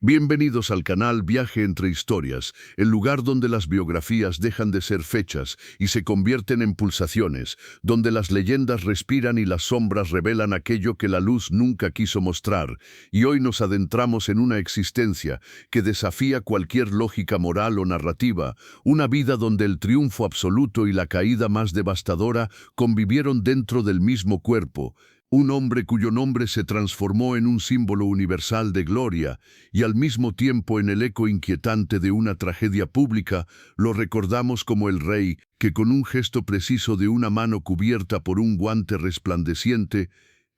Bienvenidos al canal Viaje entre Historias, el lugar donde las biografías dejan de ser fechas y se convierten en pulsaciones, donde las leyendas respiran y las sombras revelan aquello que la luz nunca quiso mostrar. Y hoy nos adentramos en una existencia que desafía cualquier lógica moral o narrativa, una vida donde el triunfo absoluto y la caída más devastadora convivieron dentro del mismo cuerpo. Un hombre cuyo nombre se transformó en un símbolo universal de gloria y al mismo tiempo en el eco inquietante de una tragedia pública, lo recordamos como el rey que con un gesto preciso de una mano cubierta por un guante resplandeciente,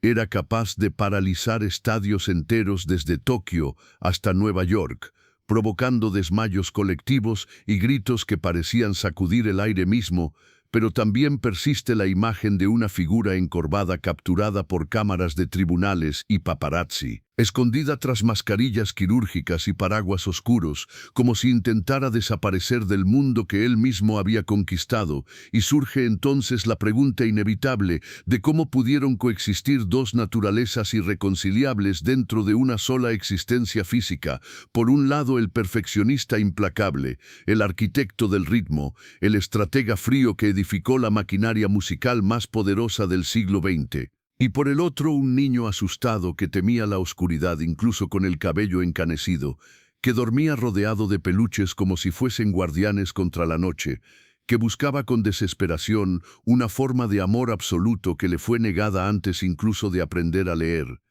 era capaz de paralizar estadios enteros desde Tokio hasta Nueva York, provocando desmayos colectivos y gritos que parecían sacudir el aire mismo. Pero también persiste la imagen de una figura encorvada capturada por cámaras de tribunales y paparazzi, escondida tras mascarillas quirúrgicas y paraguas oscuros, como si intentara desaparecer del mundo que él mismo había conquistado, y surge entonces la pregunta inevitable de cómo pudieron coexistir dos naturalezas irreconciliables dentro de una sola existencia física. Por un lado, el perfeccionista implacable, el arquitecto del ritmo, el estratega frío que edificó la maquinaria musical más poderosa del siglo XX. Y por el otro, un niño asustado que temía la oscuridad incluso con el cabello encanecido, que dormía rodeado de peluches como si fuesen guardianes contra la noche, que buscaba con desesperación una forma de amor absoluto que le fue negada antes incluso de aprender a leer.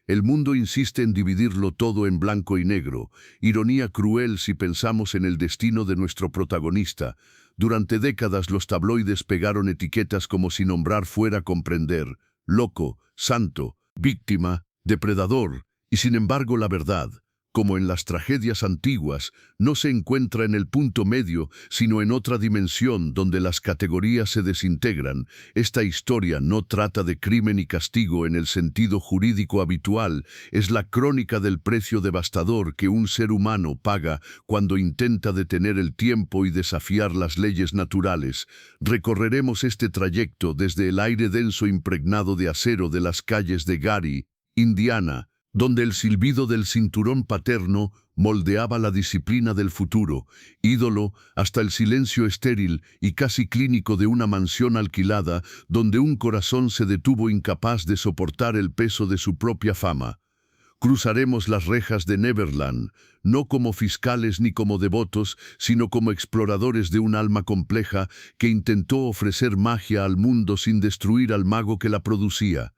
El mundo insiste en dividirlo todo en blanco y negro, ironía cruel si pensamos en el destino de nuestro protagonista. Durante décadas los tabloides pegaron etiquetas como si nombrar fuera comprender: loco, santo, víctima, depredador, y sin embargo la verdad, como en las tragedias antiguas, no se encuentra en el punto medio, sino en otra dimensión donde las categorías se desintegran. Esta historia no trata de crimen y castigo en el sentido jurídico habitual, es la crónica del precio devastador que un ser humano paga cuando intenta detener el tiempo y desafiar las leyes naturales. Recorreremos este trayecto desde el aire denso impregnado de acero de las calles de Gary, Indiana, donde el silbido del cinturón paterno moldeaba la disciplina del futuro, ídolo, hasta el silencio estéril y casi clínico de una mansión alquilada donde un corazón se detuvo incapaz de soportar el peso de su propia fama. Cruzaremos las rejas de Neverland, no como fiscales ni como devotos, sino como exploradores de un alma compleja que intentó ofrecer magia al mundo sin destruir al mago que la producía.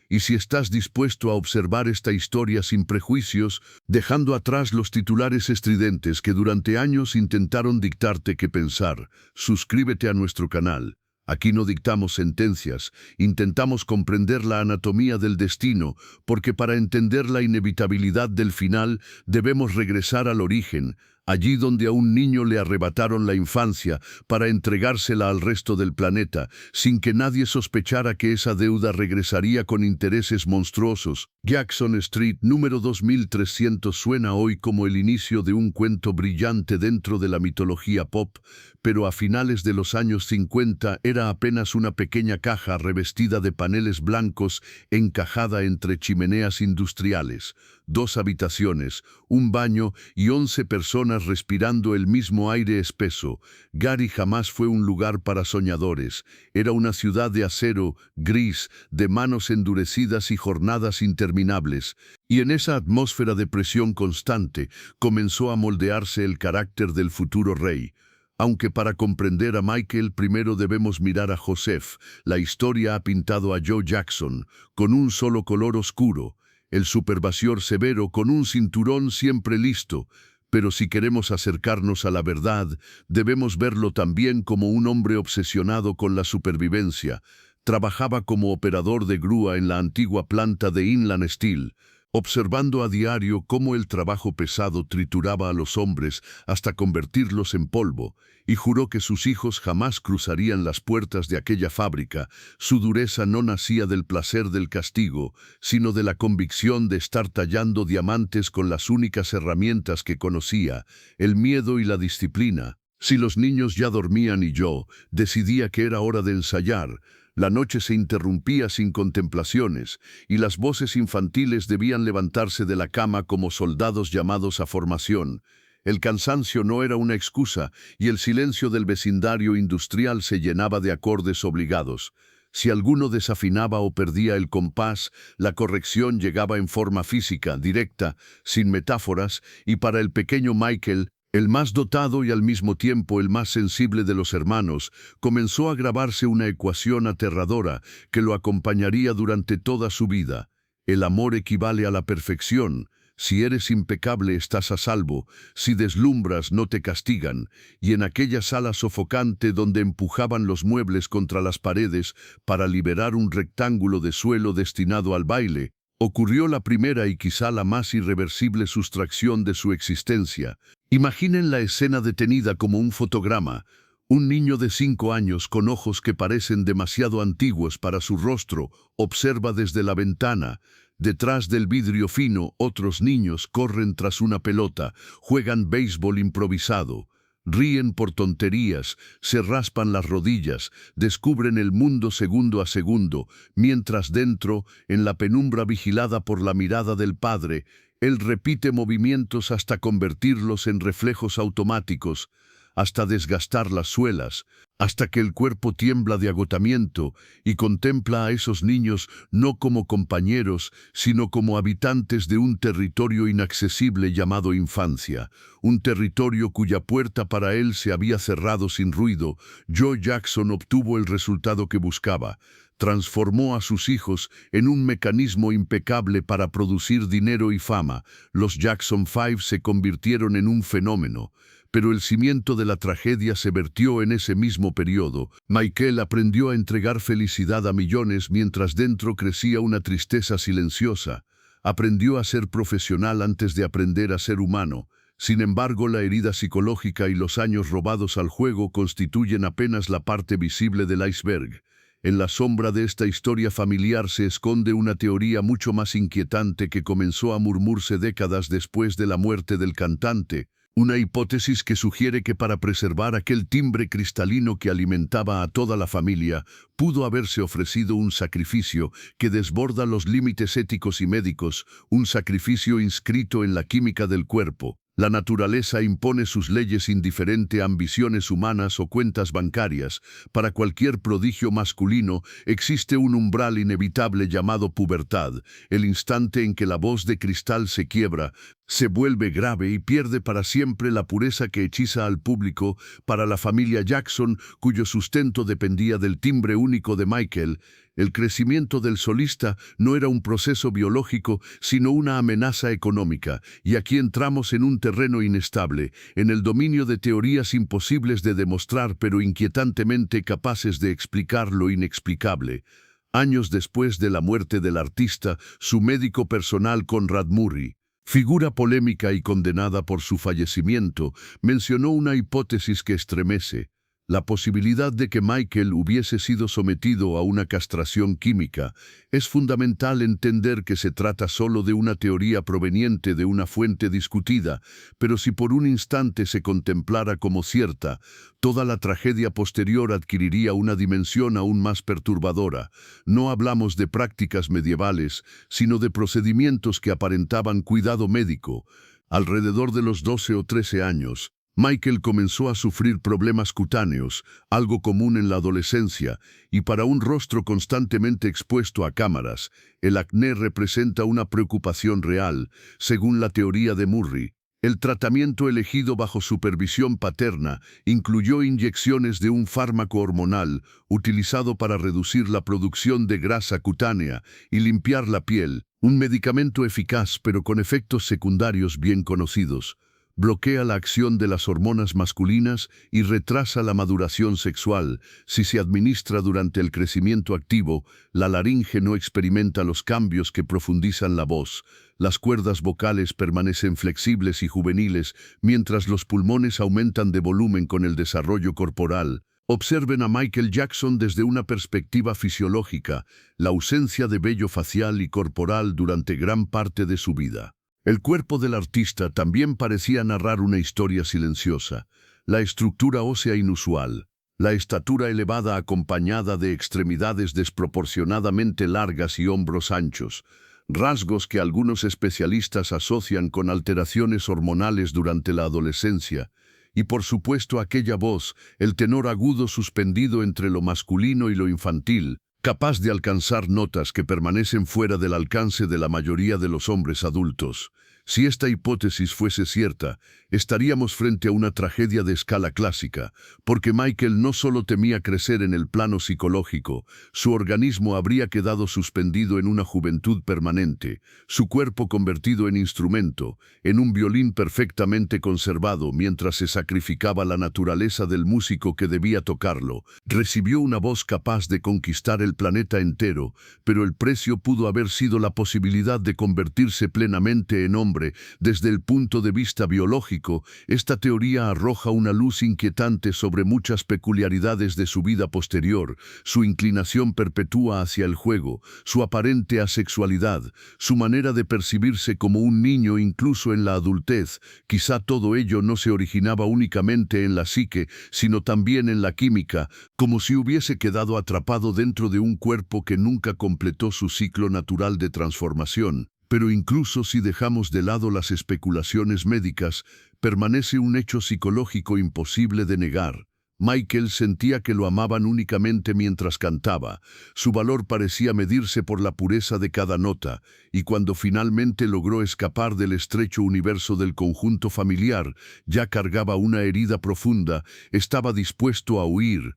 Y si estás dispuesto a observar esta historia sin prejuicios, dejando atrás los titulares estridentes que durante años intentaron dictarte qué pensar, suscríbete a nuestro canal. Aquí no dictamos sentencias, intentamos comprender la anatomía del destino, porque para entender la inevitabilidad del final debemos regresar al origen, allí donde a un niño le arrebataron la infancia para entregársela al resto del planeta, sin que nadie sospechara que esa deuda regresaría con intereses monstruosos. Jackson Street, número 2300, suena hoy como el inicio de un cuento brillante dentro de la mitología pop, pero a finales de los años 50 era apenas una pequeña caja revestida de paneles blancos encajada entre chimeneas industriales. 2 habitaciones, un baño y 11 personas respirando el mismo aire espeso. Gary jamás fue un lugar para soñadores. Era una ciudad de acero, gris, de manos endurecidas y jornadas interminables. Y en esa atmósfera de presión constante comenzó a moldearse el carácter del futuro rey. Aunque para comprender a Michael primero debemos mirar a Joseph, la historia ha pintado a Joe Jackson con un solo color oscuro, el supervasión severo con un cinturón siempre listo, pero si queremos acercarnos a la verdad, debemos verlo también como un hombre obsesionado con la supervivencia. Trabajaba como operador de grúa en la antigua planta de Inland Steel, observando a diario cómo el trabajo pesado trituraba a los hombres hasta convertirlos en polvo, y juró que sus hijos jamás cruzarían las puertas de aquella fábrica. Su dureza no nacía del placer del castigo, sino de la convicción de estar tallando diamantes con las únicas herramientas que conocía, el miedo y la disciplina. Si los niños ya dormían y yo decidía que era hora de ensayar, La noche se interrumpía sin contemplaciones, y las voces infantiles debían levantarse de la cama como soldados llamados a formación. El cansancio no era una excusa, y el silencio del vecindario industrial se llenaba de acordes obligados. Si alguno desafinaba o perdía el compás, la corrección llegaba en forma física, directa, sin metáforas, y para el pequeño Michael, el más dotado y al mismo tiempo el más sensible de los hermanos, comenzó a grabarse una ecuación aterradora que lo acompañaría durante toda su vida. El amor equivale a la perfección. Si eres impecable estás a salvo, si deslumbras no te castigan, y en aquella sala sofocante donde empujaban los muebles contra las paredes para liberar un rectángulo de suelo destinado al baile, ocurrió la primera y quizá la más irreversible sustracción de su existencia. Imaginen la escena detenida como un fotograma. Un niño de 5 años con ojos que parecen demasiado antiguos para su rostro observa desde la ventana. Detrás del vidrio fino, otros niños corren tras una pelota, juegan béisbol improvisado. Ríen por tonterías, se raspan las rodillas, descubren el mundo segundo a segundo, mientras dentro, en la penumbra vigilada por la mirada del padre, él repite movimientos hasta convertirlos en reflejos automáticos, hasta desgastar las suelas, hasta que el cuerpo tiembla de agotamiento y contempla a esos niños no como compañeros, sino como habitantes de un territorio inaccesible llamado infancia, un territorio cuya puerta para él se había cerrado sin ruido. Joe Jackson obtuvo el resultado que buscaba. Transformó a sus hijos en un mecanismo impecable para producir dinero y fama. Los Jackson 5 se convirtieron en un fenómeno. Pero el cimiento de la tragedia se vertió en ese mismo periodo. Michael aprendió a entregar felicidad a millones mientras dentro crecía una tristeza silenciosa. Aprendió a ser profesional antes de aprender a ser humano. Sin embargo, la herida psicológica y los años robados al juego constituyen apenas la parte visible del iceberg. En la sombra de esta historia familiar se esconde una teoría mucho más inquietante que comenzó a murmurarse décadas después de la muerte del cantante. Una hipótesis que sugiere que para preservar aquel timbre cristalino que alimentaba a toda la familia, pudo haberse ofrecido un sacrificio que desborda los límites éticos y médicos, un sacrificio inscrito en la química del cuerpo. La naturaleza impone sus leyes indiferente a ambiciones humanas o cuentas bancarias. Para cualquier prodigio masculino existe un umbral inevitable llamado pubertad, el instante en que la voz de cristal se quiebra, se vuelve grave y pierde para siempre la pureza que hechiza al público. Para la familia Jackson, cuyo sustento dependía del timbre único de Michael, el crecimiento del solista no era un proceso biológico, sino una amenaza económica, y aquí entramos en un terreno inestable, en el dominio de teorías imposibles de demostrar pero inquietantemente capaces de explicar lo inexplicable. Años después de la muerte del artista, su médico personal Conrad Murray, figura polémica y condenada por su fallecimiento, mencionó una hipótesis que estremece: la posibilidad de que Michael hubiese sido sometido a una castración química. Es fundamental entender que se trata solo de una teoría proveniente de una fuente discutida, pero si por un instante se contemplara como cierta, toda la tragedia posterior adquiriría una dimensión aún más perturbadora. No hablamos de prácticas medievales, sino de procedimientos que aparentaban cuidado médico. Alrededor de los 12 o 13 años, Michael comenzó a sufrir problemas cutáneos, algo común en la adolescencia, y para un rostro constantemente expuesto a cámaras, el acné representa una preocupación real, según la teoría de Murray. El tratamiento elegido bajo supervisión paterna incluyó inyecciones de un fármaco hormonal utilizado para reducir la producción de grasa cutánea y limpiar la piel, un medicamento eficaz pero con efectos secundarios bien conocidos. Bloquea la acción de las hormonas masculinas y retrasa la maduración sexual. Si se administra durante el crecimiento activo, la laringe no experimenta los cambios que profundizan la voz. Las cuerdas vocales permanecen flexibles y juveniles, mientras los pulmones aumentan de volumen con el desarrollo corporal. Observen a Michael Jackson desde una perspectiva fisiológica, la ausencia de vello facial y corporal durante gran parte de su vida. El cuerpo del artista también parecía narrar una historia silenciosa. La estructura ósea inusual, La estatura elevada acompañada de extremidades desproporcionadamente largas y hombros anchos, rasgos que algunos especialistas asocian con alteraciones hormonales durante la adolescencia, y por supuesto aquella voz, el tenor agudo suspendido entre lo masculino y lo infantil, capaz de alcanzar notas que permanecen fuera del alcance de la mayoría de los hombres adultos. Si esta hipótesis fuese cierta, estaríamos frente a una tragedia de escala clásica, porque Michael no solo temía crecer en el plano psicológico, su organismo habría quedado suspendido en una juventud permanente, su cuerpo convertido en instrumento, en un violín perfectamente conservado mientras se sacrificaba la naturaleza del músico que debía tocarlo. Recibió una voz capaz de conquistar el planeta entero, pero el precio pudo haber sido la posibilidad de convertirse plenamente en hombre. Desde el punto de vista biológico, esta teoría arroja una luz inquietante sobre muchas peculiaridades de su vida posterior, su inclinación perpetua hacia el juego, su aparente asexualidad, su manera de percibirse como un niño incluso en la adultez. Quizá todo ello no se originaba únicamente en la psique, sino también en la química, como si hubiese quedado atrapado dentro de un cuerpo que nunca completó su ciclo natural de transformación. Pero incluso si dejamos de lado las especulaciones médicas, permanece un hecho psicológico imposible de negar. Michael sentía que lo amaban únicamente mientras cantaba. Su valor parecía medirse por la pureza de cada nota, y cuando finalmente logró escapar del estrecho universo del conjunto familiar, ya cargaba una herida profunda, estaba dispuesto a huir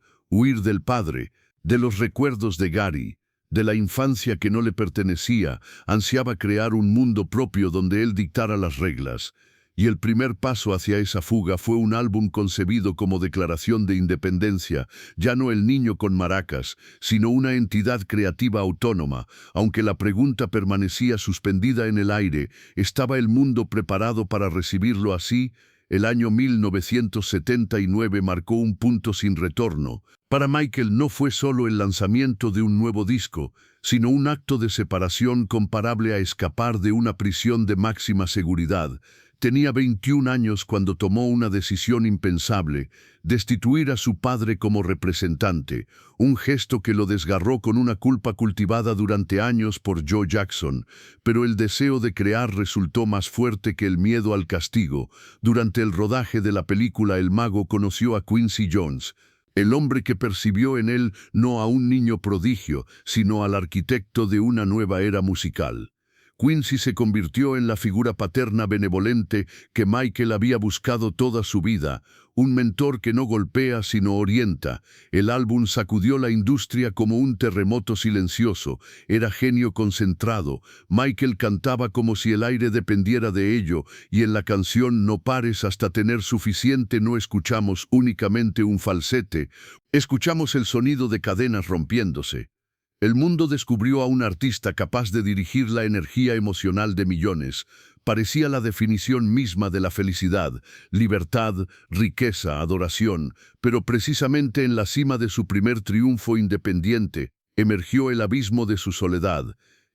del padre, de los recuerdos de Gary, de la infancia que no le pertenecía. Ansiaba crear un mundo propio donde él dictara las reglas. Y el primer paso hacia esa fuga fue un álbum concebido como declaración de independencia, ya no el niño con maracas, sino una entidad creativa autónoma. Aunque la pregunta permanecía suspendida en el aire, ¿estaba el mundo preparado para recibirlo así? El año 1979 marcó un punto sin retorno. Para Michael no fue solo el lanzamiento de un nuevo disco, sino un acto de separación comparable a escapar de una prisión de máxima seguridad. Tenía 21 años cuando tomó una decisión impensable: destituir a su padre como representante, un gesto que lo desgarró con una culpa cultivada durante años por Joe Jackson, pero el deseo de crear resultó más fuerte que el miedo al castigo. Durante el rodaje de la película El Mago conoció a Quincy Jones, el hombre que percibió en él no a un niño prodigio, sino al arquitecto de una nueva era musical. Quincy se convirtió en la figura paterna benevolente que Michael había buscado toda su vida, un mentor que no golpea sino orienta. El álbum sacudió la industria como un terremoto silencioso. Era genio concentrado. Michael cantaba como si el aire dependiera de ello, y en la canción No pares hasta tener suficiente no escuchamos únicamente un falsete, escuchamos el sonido de cadenas rompiéndose. El mundo descubrió a un artista capaz de dirigir la energía emocional de millones. Parecía la definición misma de la felicidad: libertad, riqueza, adoración. Pero precisamente en la cima de su primer triunfo independiente, emergió el abismo de su soledad.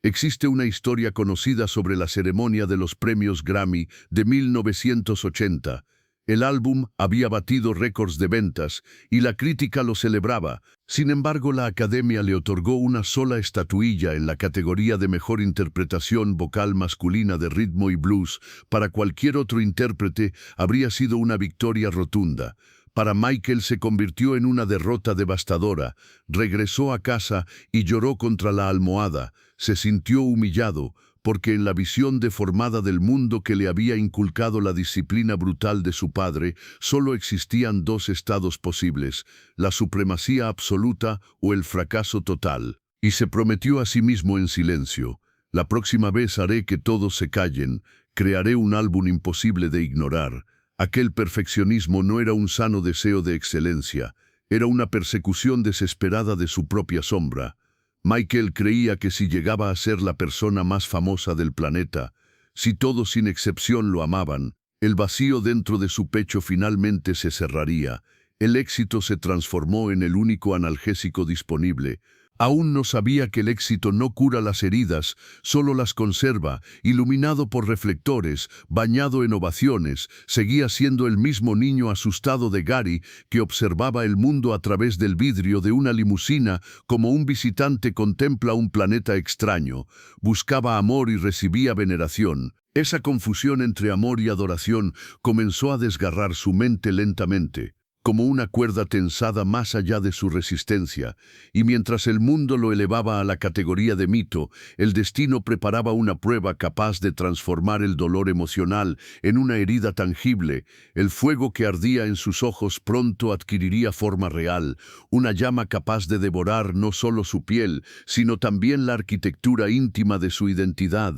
Existe una historia conocida sobre la ceremonia de los premios Grammy de 1980. El álbum había batido récords de ventas y la crítica lo celebraba. Sin embargo, la Academia le otorgó una sola estatuilla en la categoría de mejor interpretación vocal masculina de ritmo y blues. Para cualquier otro intérprete habría sido una victoria rotunda. Para Michael se convirtió en una derrota devastadora. Regresó a casa y lloró contra la almohada. Se sintió humillado, porque en la visión deformada del mundo que le había inculcado la disciplina brutal de su padre, solo existían dos estados posibles: la supremacía absoluta o el fracaso total. Y se prometió a sí mismo en silencio: la próxima vez haré que todos se callen, crearé un álbum imposible de ignorar. Aquel perfeccionismo no era un sano deseo de excelencia, era una persecución desesperada de su propia sombra. Michael creía que si llegaba a ser la persona más famosa del planeta, si todos sin excepción lo amaban, el vacío dentro de su pecho finalmente se cerraría. El éxito se transformó en el único analgésico disponible. Aún no sabía que el éxito no cura las heridas, solo las conserva. Iluminado por reflectores, bañado en ovaciones, seguía siendo el mismo niño asustado de Gary que observaba el mundo a través del vidrio de una limusina como un visitante contempla un planeta extraño. Buscaba amor y recibía veneración. Esa confusión entre amor y adoración comenzó a desgarrar su mente lentamente, como una cuerda tensada más allá de su resistencia, y mientras el mundo lo elevaba a la categoría de mito, el destino preparaba una prueba capaz de transformar el dolor emocional en una herida tangible. El fuego que ardía en sus ojos pronto adquiriría forma real, una llama capaz de devorar no solo su piel, sino también la arquitectura íntima de su identidad.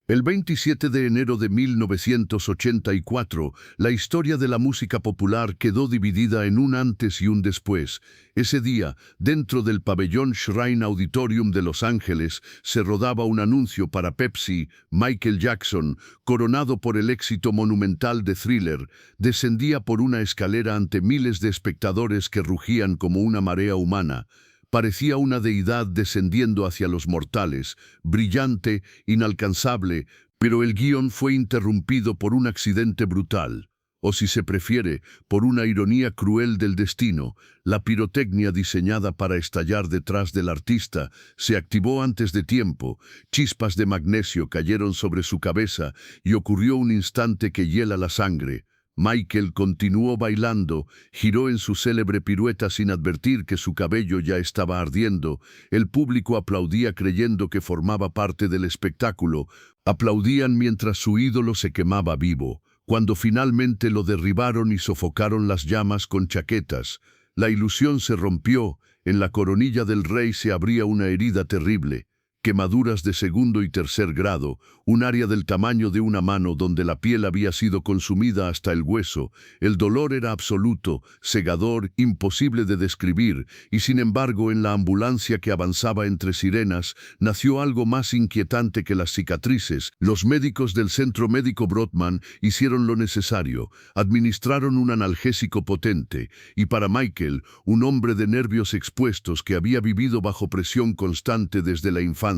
El 27 de enero de 1984, la historia de la música popular quedó dividida en un antes y un después. Ese día, dentro del pabellón Shrine Auditorium de Los Ángeles, se rodaba un anuncio para Pepsi. Michael Jackson, coronado por el éxito monumental de Thriller, descendía por una escalera ante miles de espectadores que rugían como una marea humana. Parecía una deidad descendiendo hacia los mortales, brillante, inalcanzable, pero el guión fue interrumpido por un accidente brutal, o si se prefiere, por una ironía cruel del destino. La pirotecnia diseñada para estallar detrás del artista se activó antes de tiempo, chispas de magnesio cayeron sobre su cabeza y ocurrió un instante que hiela la sangre. Michael continuó bailando, giró en su célebre pirueta sin advertir que su cabello ya estaba ardiendo. El público aplaudía creyendo que formaba parte del espectáculo. Aplaudían mientras su ídolo se quemaba vivo. Cuando finalmente lo derribaron y sofocaron las llamas con chaquetas, la ilusión se rompió. En la coronilla del rey se abría una herida terrible. Quemaduras de segundo y tercer grado, un área del tamaño de una mano donde la piel había sido consumida hasta el hueso. El dolor era absoluto, cegador, imposible de describir, y sin embargo en la ambulancia que avanzaba entre sirenas, nació algo más inquietante que las cicatrices. Los médicos del Centro Médico Brodmann hicieron lo necesario, administraron un analgésico potente, y para Michael, un hombre de nervios expuestos que había vivido bajo presión constante desde la infancia,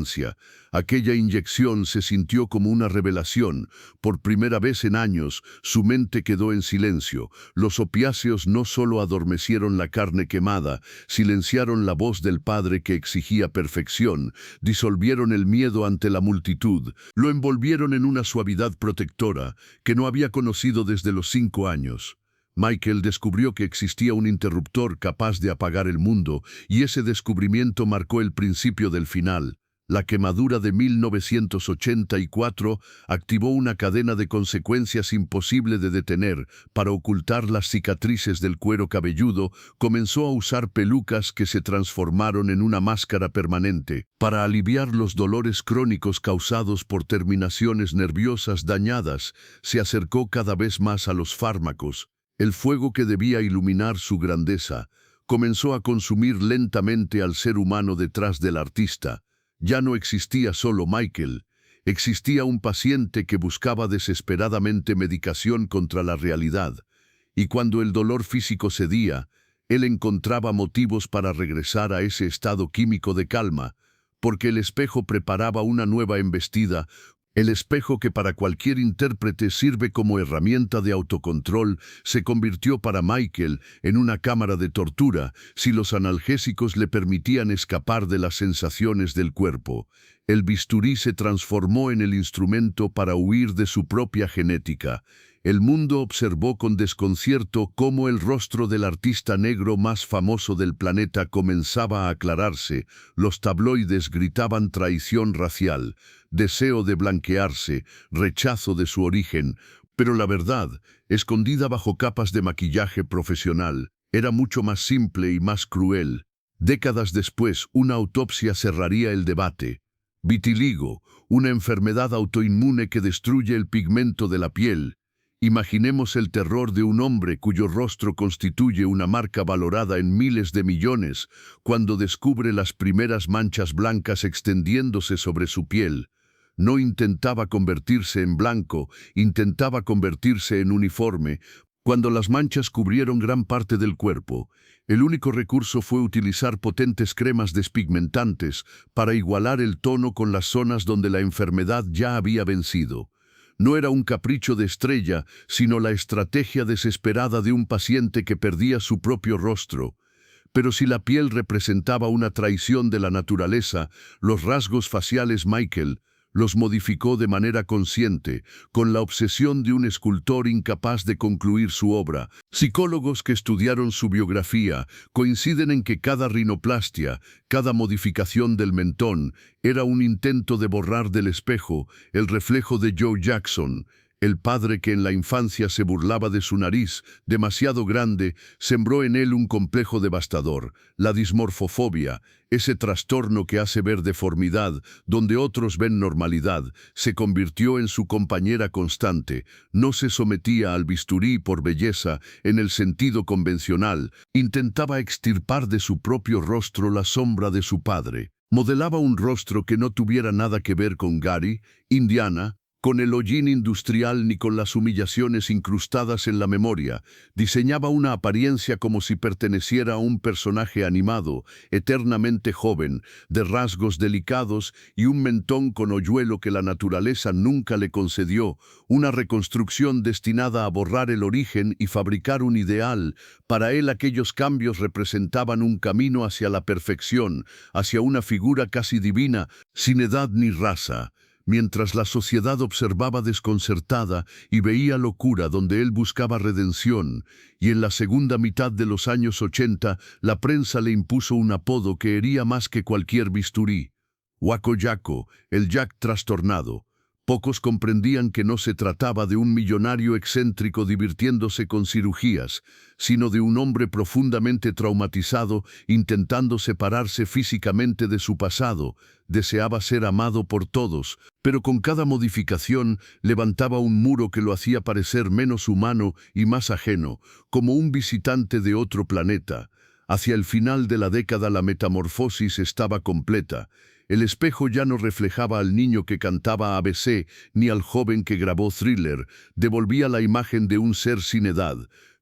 aquella inyección se sintió como una revelación. Por primera vez en años, su mente quedó en silencio. Los opiáceos no solo adormecieron la carne quemada, silenciaron la voz del padre que exigía perfección, disolvieron el miedo ante la multitud, lo envolvieron en una suavidad protectora que no había conocido desde los 5 años. Michael descubrió que existía un interruptor capaz de apagar el mundo, y ese descubrimiento marcó el principio del final. La quemadura de 1984 activó una cadena de consecuencias imposible de detener. Para ocultar las cicatrices del cuero cabelludo, comenzó a usar pelucas que se transformaron en una máscara permanente. Para aliviar los dolores crónicos causados por terminaciones nerviosas dañadas, se acercó cada vez más a los fármacos. El fuego que debía iluminar su grandeza comenzó a consumir lentamente al ser humano detrás del artista. Ya no existía solo Michael, existía un paciente que buscaba desesperadamente medicación contra la realidad, y cuando el dolor físico cedía, él encontraba motivos para regresar a ese estado químico de calma, porque el espejo preparaba una nueva embestida, el espejo que para cualquier intérprete sirve como herramienta de autocontrol, se convirtió para Michael en una cámara de tortura si los analgésicos le permitían escapar de las sensaciones del cuerpo. El bisturí se transformó en el instrumento para huir de su propia genética. El mundo observó con desconcierto cómo el rostro del artista negro más famoso del planeta comenzaba a aclararse. Los tabloides gritaban traición racial, deseo de blanquearse, rechazo de su origen, pero la verdad, escondida bajo capas de maquillaje profesional, era mucho más simple y más cruel. Décadas después, una autopsia cerraría el debate. Vitiligo, una enfermedad autoinmune que destruye el pigmento de la piel. Imaginemos el terror de un hombre cuyo rostro constituye una marca valorada en miles de millones, cuando descubre las primeras manchas blancas extendiéndose sobre su piel. No intentaba convertirse en blanco, intentaba convertirse en uniforme, Cuando las manchas cubrieron gran parte del cuerpo, el único recurso fue utilizar potentes cremas despigmentantes para igualar el tono con las zonas donde la enfermedad ya había vencido. No era un capricho de Estrella, sino la estrategia desesperada de un paciente que perdía su propio rostro. Pero si la piel representaba una traición de la naturaleza, los rasgos faciales Michael los modificó de manera consciente, con la obsesión de un escultor incapaz de concluir su obra. Psicólogos que estudiaron su biografía coinciden en que cada rinoplastia, cada modificación del mentón, era un intento de borrar del espejo el reflejo de Joe Jackson. El padre que en la infancia se burlaba de su nariz, demasiado grande, sembró en él un complejo devastador, la dismorfofobia, ese trastorno que hace ver deformidad donde otros ven normalidad, se convirtió en su compañera constante. No se sometía al bisturí por belleza en el sentido convencional, intentaba extirpar de su propio rostro la sombra de su padre. Modelaba un rostro que no tuviera nada que ver con Gary, Indiana, con el hollín industrial ni con las humillaciones incrustadas en la memoria. Diseñaba una apariencia como si perteneciera a un personaje animado, eternamente joven, de rasgos delicados y un mentón con hoyuelo que la naturaleza nunca le concedió, una reconstrucción destinada a borrar el origen y fabricar un ideal. Para él aquellos cambios representaban un camino hacia la perfección, hacia una figura casi divina, sin edad ni raza. Mientras la sociedad observaba desconcertada y veía locura donde él buscaba redención, y en la segunda mitad de los años 80 la prensa le impuso un apodo que hería más que cualquier bisturí: Waco Yaco, el Jack trastornado. Pocos comprendían que no se trataba de un millonario excéntrico divirtiéndose con cirugías, sino de un hombre profundamente traumatizado intentando separarse físicamente de su pasado. Deseaba ser amado por todos, pero con cada modificación levantaba un muro que lo hacía parecer menos humano y más ajeno, como un visitante de otro planeta. Hacia el final de la década la metamorfosis estaba completa. El espejo ya no reflejaba al niño que cantaba ABC ni al joven que grabó Thriller, devolvía la imagen de un ser sin edad,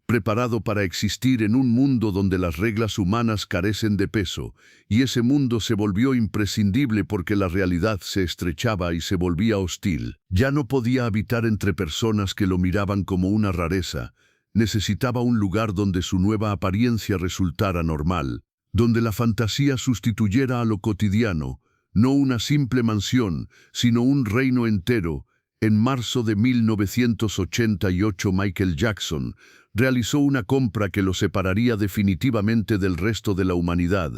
preparado para existir en un mundo donde las reglas humanas carecen de peso, y ese mundo se volvió imprescindible porque la realidad se estrechaba y se volvía hostil. Ya no podía habitar entre personas que lo miraban como una rareza. Necesitaba un lugar donde su nueva apariencia resultara normal, donde la fantasía sustituyera a lo cotidiano, no una simple mansión, sino un reino entero. En marzo de 1988 Michael Jackson realizó una compra que lo separaría definitivamente del resto de la humanidad.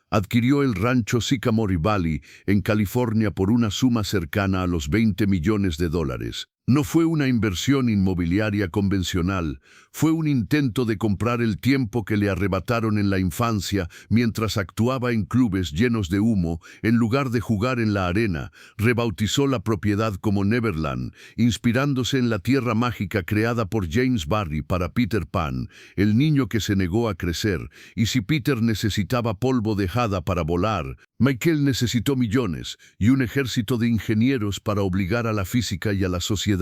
Adquirió el rancho Sycamore Valley en California por una suma cercana a los $20 millones. No fue una inversión inmobiliaria convencional, fue un intento de comprar el tiempo que le arrebataron en la infancia mientras actuaba en clubes llenos de humo. En lugar de jugar en la arena, rebautizó la propiedad como Neverland, inspirándose en la tierra mágica creada por James Barrie para Peter Pan, el niño que se negó a crecer. Y si Peter necesitaba polvo de hada para volar, Michael necesitó millones y un ejército de ingenieros para obligar a la física y a la sociedad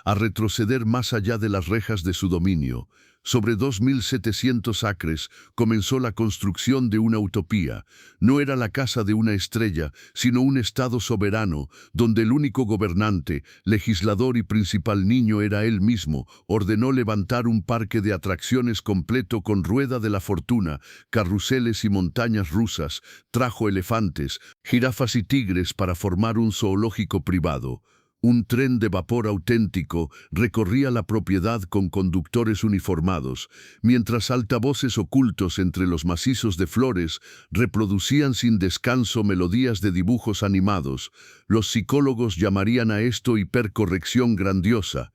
a retroceder más allá de las rejas de su dominio. Sobre 2.700 acres comenzó la construcción de una utopía. No era la casa de una estrella, sino un estado soberano, donde el único gobernante, legislador y principal niño era él mismo. Ordenó levantar un parque de atracciones completo con rueda de la fortuna, carruseles y montañas rusas. Trajo elefantes, jirafas y tigres para formar un zoológico privado. Un tren de vapor auténtico recorría la propiedad con conductores uniformados, mientras altavoces ocultos entre los macizos de flores reproducían sin descanso melodías de dibujos animados. Los psicólogos llamarían a esto hipercorrección grandiosa.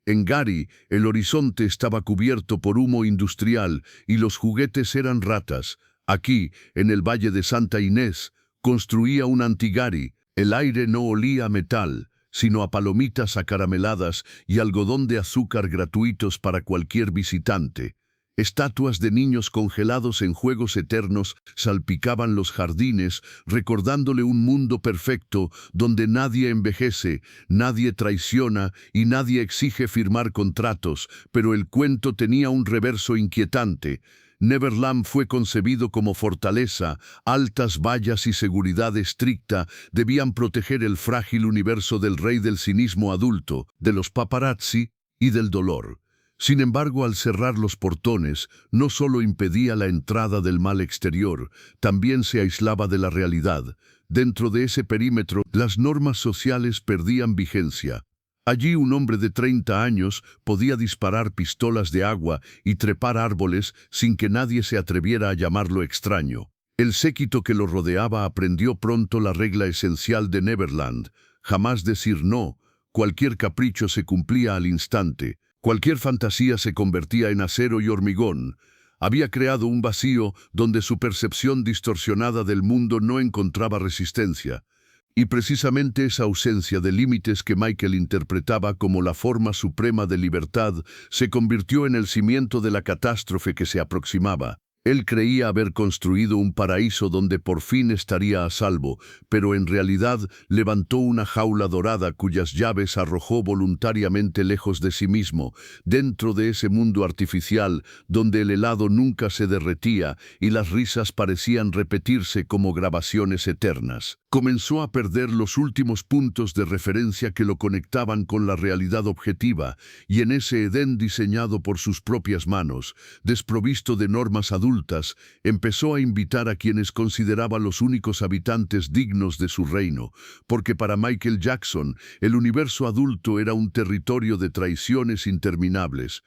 En Gary, el horizonte estaba cubierto por humo industrial y los juguetes eran ratas. Aquí, en el Valle de Santa Inés, construía un anti-Gary. El aire no olía a metal, sino a palomitas acarameladas y algodón de azúcar gratuitos para cualquier visitante. Estatuas de niños congelados en juegos eternos salpicaban los jardines, recordándole un mundo perfecto donde nadie envejece, nadie traiciona y nadie exige firmar contratos, pero el cuento tenía un reverso inquietante. Neverland fue concebido como fortaleza, altas vallas y seguridad estricta debían proteger el frágil universo del rey del cinismo adulto, de los paparazzi y del dolor. Sin embargo, al cerrar los portones, no solo impedía la entrada del mal exterior, también se aislaba de la realidad. Dentro de ese perímetro, las normas sociales perdían vigencia. Allí un hombre de 30 años podía disparar pistolas de agua y trepar árboles sin que nadie se atreviera a llamarlo extraño. El séquito que lo rodeaba aprendió pronto la regla esencial de Neverland: jamás decir no. Cualquier capricho se cumplía al instante. Cualquier fantasía se convertía en acero y hormigón. Había creado un vacío donde su percepción distorsionada del mundo no encontraba resistencia. Y precisamente esa ausencia de límites que Michael interpretaba como la forma suprema de libertad se convirtió en el cimiento de la catástrofe que se aproximaba. Él creía haber construido un paraíso donde por fin estaría a salvo, pero en realidad levantó una jaula dorada cuyas llaves arrojó voluntariamente lejos de sí mismo, dentro de ese mundo artificial donde el helado nunca se derretía y las risas parecían repetirse como grabaciones eternas. Comenzó a perder los últimos puntos de referencia que lo conectaban con la realidad objetiva, y en ese Edén diseñado por sus propias manos, desprovisto de normas adultas, empezó a invitar a quienes consideraba los únicos habitantes dignos de su reino, porque para Michael Jackson el universo adulto era un territorio de traiciones interminables.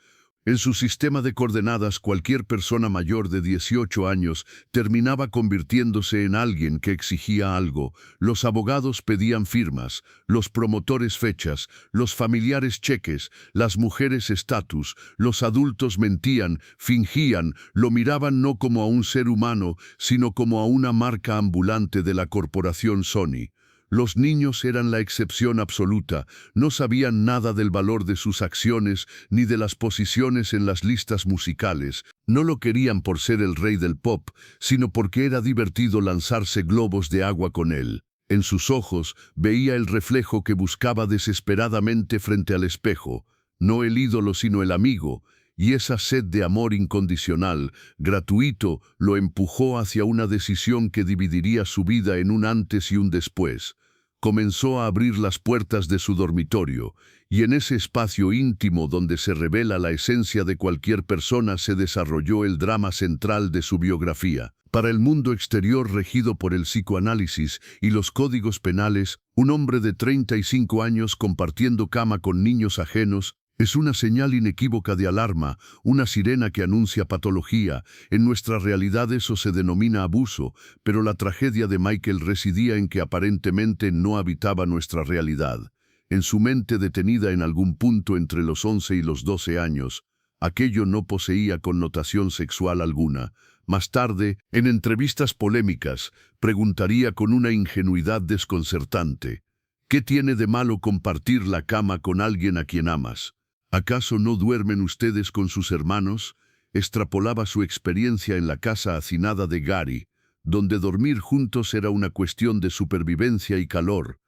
En su sistema de coordenadas, cualquier persona mayor de 18 años terminaba convirtiéndose en alguien que exigía algo. Los abogados pedían firmas, los promotores fechas, los familiares cheques, las mujeres estatus, los adultos mentían, fingían, lo miraban no como a un ser humano, sino como a una marca ambulante de la corporación Sony. Los niños eran la excepción absoluta, no sabían nada del valor de sus acciones ni de las posiciones en las listas musicales. No lo querían por ser el rey del pop, sino porque era divertido lanzarse globos de agua con él. En sus ojos veía el reflejo que buscaba desesperadamente frente al espejo, no el ídolo sino el amigo, y esa sed de amor incondicional, gratuito, lo empujó hacia una decisión que dividiría su vida en un antes y un después. Comenzó a abrir las puertas de su dormitorio, y en ese espacio íntimo donde se revela la esencia de cualquier persona se desarrolló el drama central de su biografía. Para el mundo exterior regido por el psicoanálisis y los códigos penales, un hombre de 35 años compartiendo cama con niños ajenos es una señal inequívoca de alarma, una sirena que anuncia patología. En nuestra realidad eso se denomina abuso, pero la tragedia de Michael residía en que aparentemente no habitaba nuestra realidad. En su mente detenida en algún punto entre los 11 y los 12 años, aquello no poseía connotación sexual alguna. Más tarde, en entrevistas polémicas, preguntaría con una ingenuidad desconcertante: ¿qué tiene de malo compartir la cama con alguien a quien amas? ¿Acaso no duermen ustedes con sus hermanos? Extrapolaba su experiencia en la casa hacinada de Gary, donde dormir juntos era una cuestión de supervivencia y calor.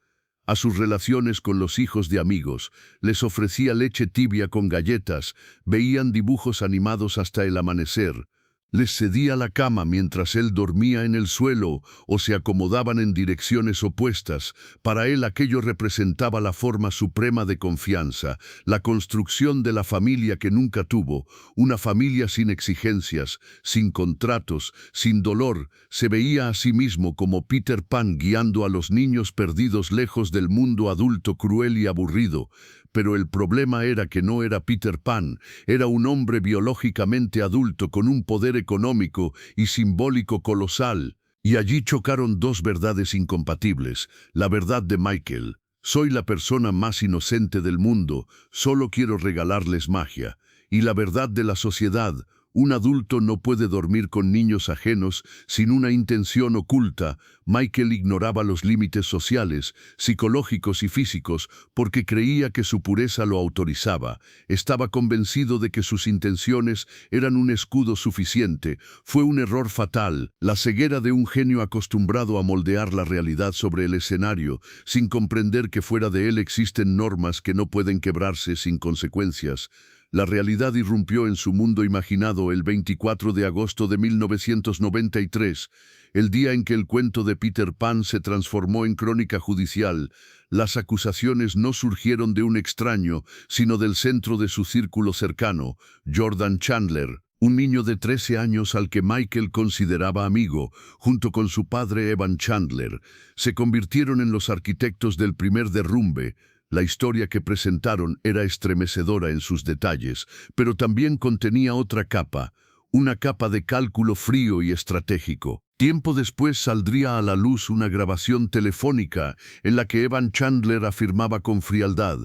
A sus relaciones con los hijos de amigos, les ofrecía leche tibia con galletas, veían dibujos animados hasta el amanecer. Les cedía la cama mientras él dormía en el suelo o se acomodaban en direcciones opuestas. Para él aquello representaba la forma suprema de confianza, la construcción de la familia que nunca tuvo, una familia sin exigencias, sin contratos, sin dolor. Se veía a sí mismo como Peter Pan guiando a los niños perdidos lejos del mundo adulto cruel y aburrido. Pero el problema era que no era Peter Pan, era un hombre biológicamente adulto con un poder económico y simbólico colosal. Y allí chocaron dos verdades incompatibles. La verdad de Michael: soy la persona más inocente del mundo, solo quiero regalarles magia. Y la verdad de la sociedad: Un adulto no puede dormir con niños ajenos sin una intención oculta. Michael ignoraba los límites sociales, psicológicos y físicos porque creía que su pureza lo autorizaba. Estaba convencido de que sus intenciones eran un escudo suficiente. Fue un error fatal, la ceguera de un genio acostumbrado a moldear la realidad sobre el escenario, sin comprender que fuera de él existen normas que no pueden quebrarse sin consecuencias. La realidad irrumpió en su mundo imaginado el 24 de agosto de 1993, el día en que el cuento de Peter Pan se transformó en crónica judicial. Las acusaciones no surgieron de un extraño, sino del centro de su círculo cercano, Jordan Chandler, un niño de 13 años al que Michael consideraba amigo, junto con su padre Evan Chandler. Se convirtieron en los arquitectos del primer derrumbe. La historia que presentaron era estremecedora en sus detalles, pero también contenía otra capa, una capa de cálculo frío y estratégico. Tiempo después saldría a la luz una grabación telefónica en la que Evan Chandler afirmaba con frialdad: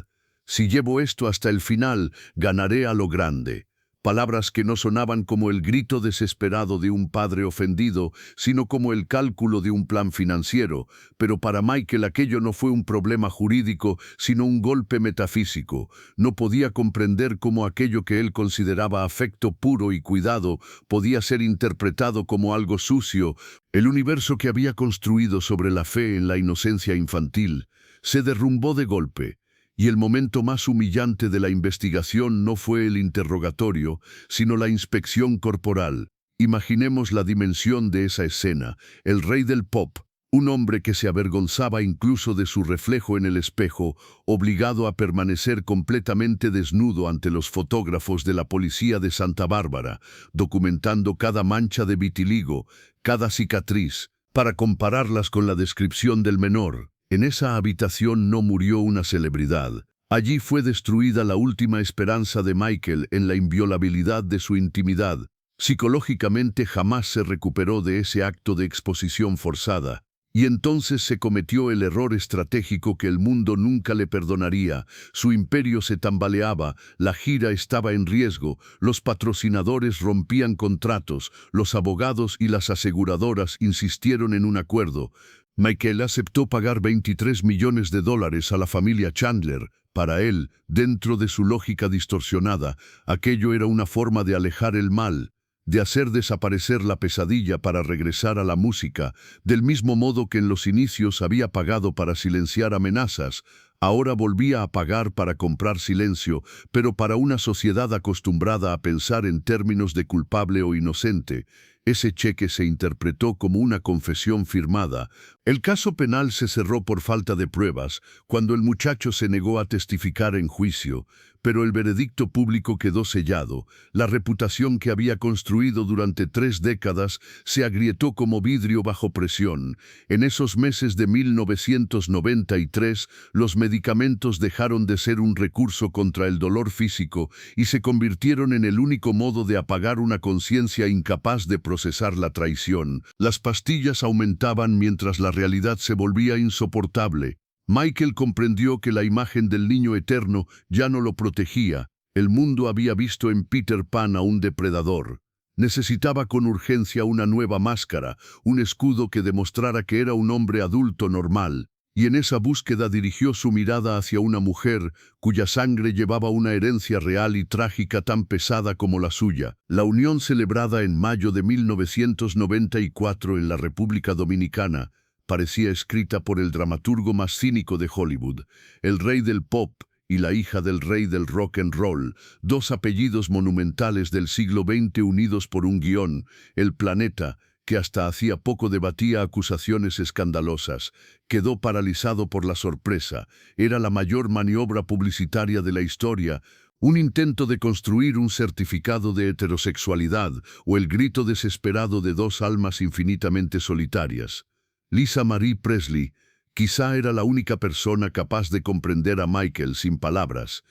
«Si llevo esto hasta el final, ganaré a lo grande». Palabras que no sonaban como el grito desesperado de un padre ofendido, sino como el cálculo de un plan financiero. Pero para Michael aquello no fue un problema jurídico, sino un golpe metafísico. No podía comprender cómo aquello que él consideraba afecto puro y cuidado podía ser interpretado como algo sucio. El universo que había construido sobre la fe en la inocencia infantil se derrumbó de golpe. Y el momento más humillante de la investigación no fue el interrogatorio, sino la inspección corporal. Imaginemos la dimensión de esa escena: el rey del pop, un hombre que se avergonzaba incluso de su reflejo en el espejo, obligado a permanecer completamente desnudo ante los fotógrafos de la policía de Santa Bárbara, documentando cada mancha de vitiligo, cada cicatriz, para compararlas con la descripción del menor. En esa habitación no murió una celebridad. Allí fue destruida la última esperanza de Michael en la inviolabilidad de su intimidad. Psicológicamente jamás se recuperó de ese acto de exposición forzada. Y entonces se cometió el error estratégico que el mundo nunca le perdonaría. Su imperio se tambaleaba, la gira estaba en riesgo, los patrocinadores rompían contratos, los abogados y las aseguradoras insistieron en un acuerdo. Michael aceptó pagar $23 millones a la familia Chandler. Para él, dentro de su lógica distorsionada, aquello era una forma de alejar el mal, de hacer desaparecer la pesadilla para regresar a la música, del mismo modo que en los inicios había pagado para silenciar amenazas. Ahora volvía a pagar para comprar silencio, pero para una sociedad acostumbrada a pensar en términos de culpable o inocente. Ese cheque se interpretó como una confesión firmada. El caso penal se cerró por falta de pruebas, cuando el muchacho se negó a testificar en juicio, pero el veredicto público quedó sellado. La reputación que había construido durante 3 décadas se agrietó como vidrio bajo presión. En esos meses de 1993, los medicamentos dejaron de ser un recurso contra el dolor físico y se convirtieron en el único modo de apagar una conciencia incapaz de procesar la traición. Las pastillas aumentaban mientras la realidad se volvía insoportable. Michael comprendió que la imagen del niño eterno ya no lo protegía. El mundo había visto en Peter Pan a un depredador. Necesitaba con urgencia una nueva máscara, un escudo que demostrara que era un hombre adulto normal. Y en esa búsqueda dirigió su mirada hacia una mujer cuya sangre llevaba una herencia real y trágica tan pesada como la suya. La unión celebrada en mayo de 1994 en la República Dominicana parecía escrita por el dramaturgo más cínico de Hollywood. El rey del pop y la hija del rey del rock and roll, 2 apellidos monumentales del siglo XX unidos por un guión. El planeta, que hasta hacía poco debatía acusaciones escandalosas, quedó paralizado por la sorpresa. Era la mayor maniobra publicitaria de la historia, un intento de construir un certificado de heterosexualidad o el grito desesperado de 2 almas infinitamente solitarias. Lisa Marie Presley quizá era la única persona capaz de comprender a Michael sin palabras.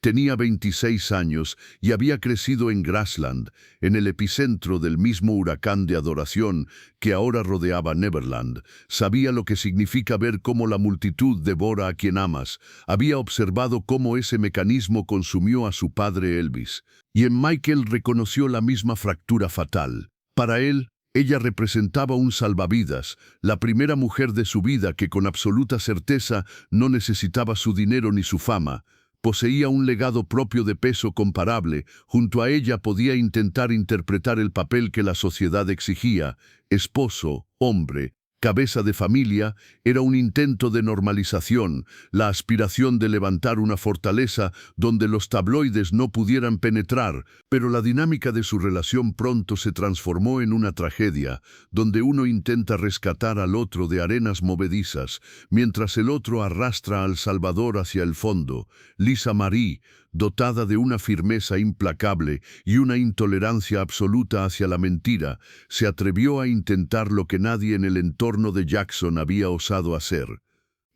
Tenía 26 años y había crecido en Grassland, en el epicentro del mismo huracán de adoración que ahora rodeaba Neverland. Sabía lo que significa ver cómo la multitud devora a quien amas. Había observado cómo ese mecanismo consumió a su padre Elvis. Y en Michael reconoció la misma fractura fatal. Para él, ella representaba un salvavidas, la primera mujer de su vida que con absoluta certeza no necesitaba su dinero ni su fama. Poseía un legado propio de peso comparable. Junto a ella podía intentar interpretar el papel que la sociedad exigía: esposo, hombre, cabeza de familia. Era un intento de normalización, la aspiración de levantar una fortaleza donde los tabloides no pudieran penetrar, pero la dinámica de su relación pronto se transformó en una tragedia, donde uno intenta rescatar al otro de arenas movedizas, mientras el otro arrastra al Salvador hacia el fondo. Lisa Marie, dotada de una firmeza implacable y una intolerancia absoluta hacia la mentira, se atrevió a intentar lo que nadie en el entorno de Jackson había osado hacer.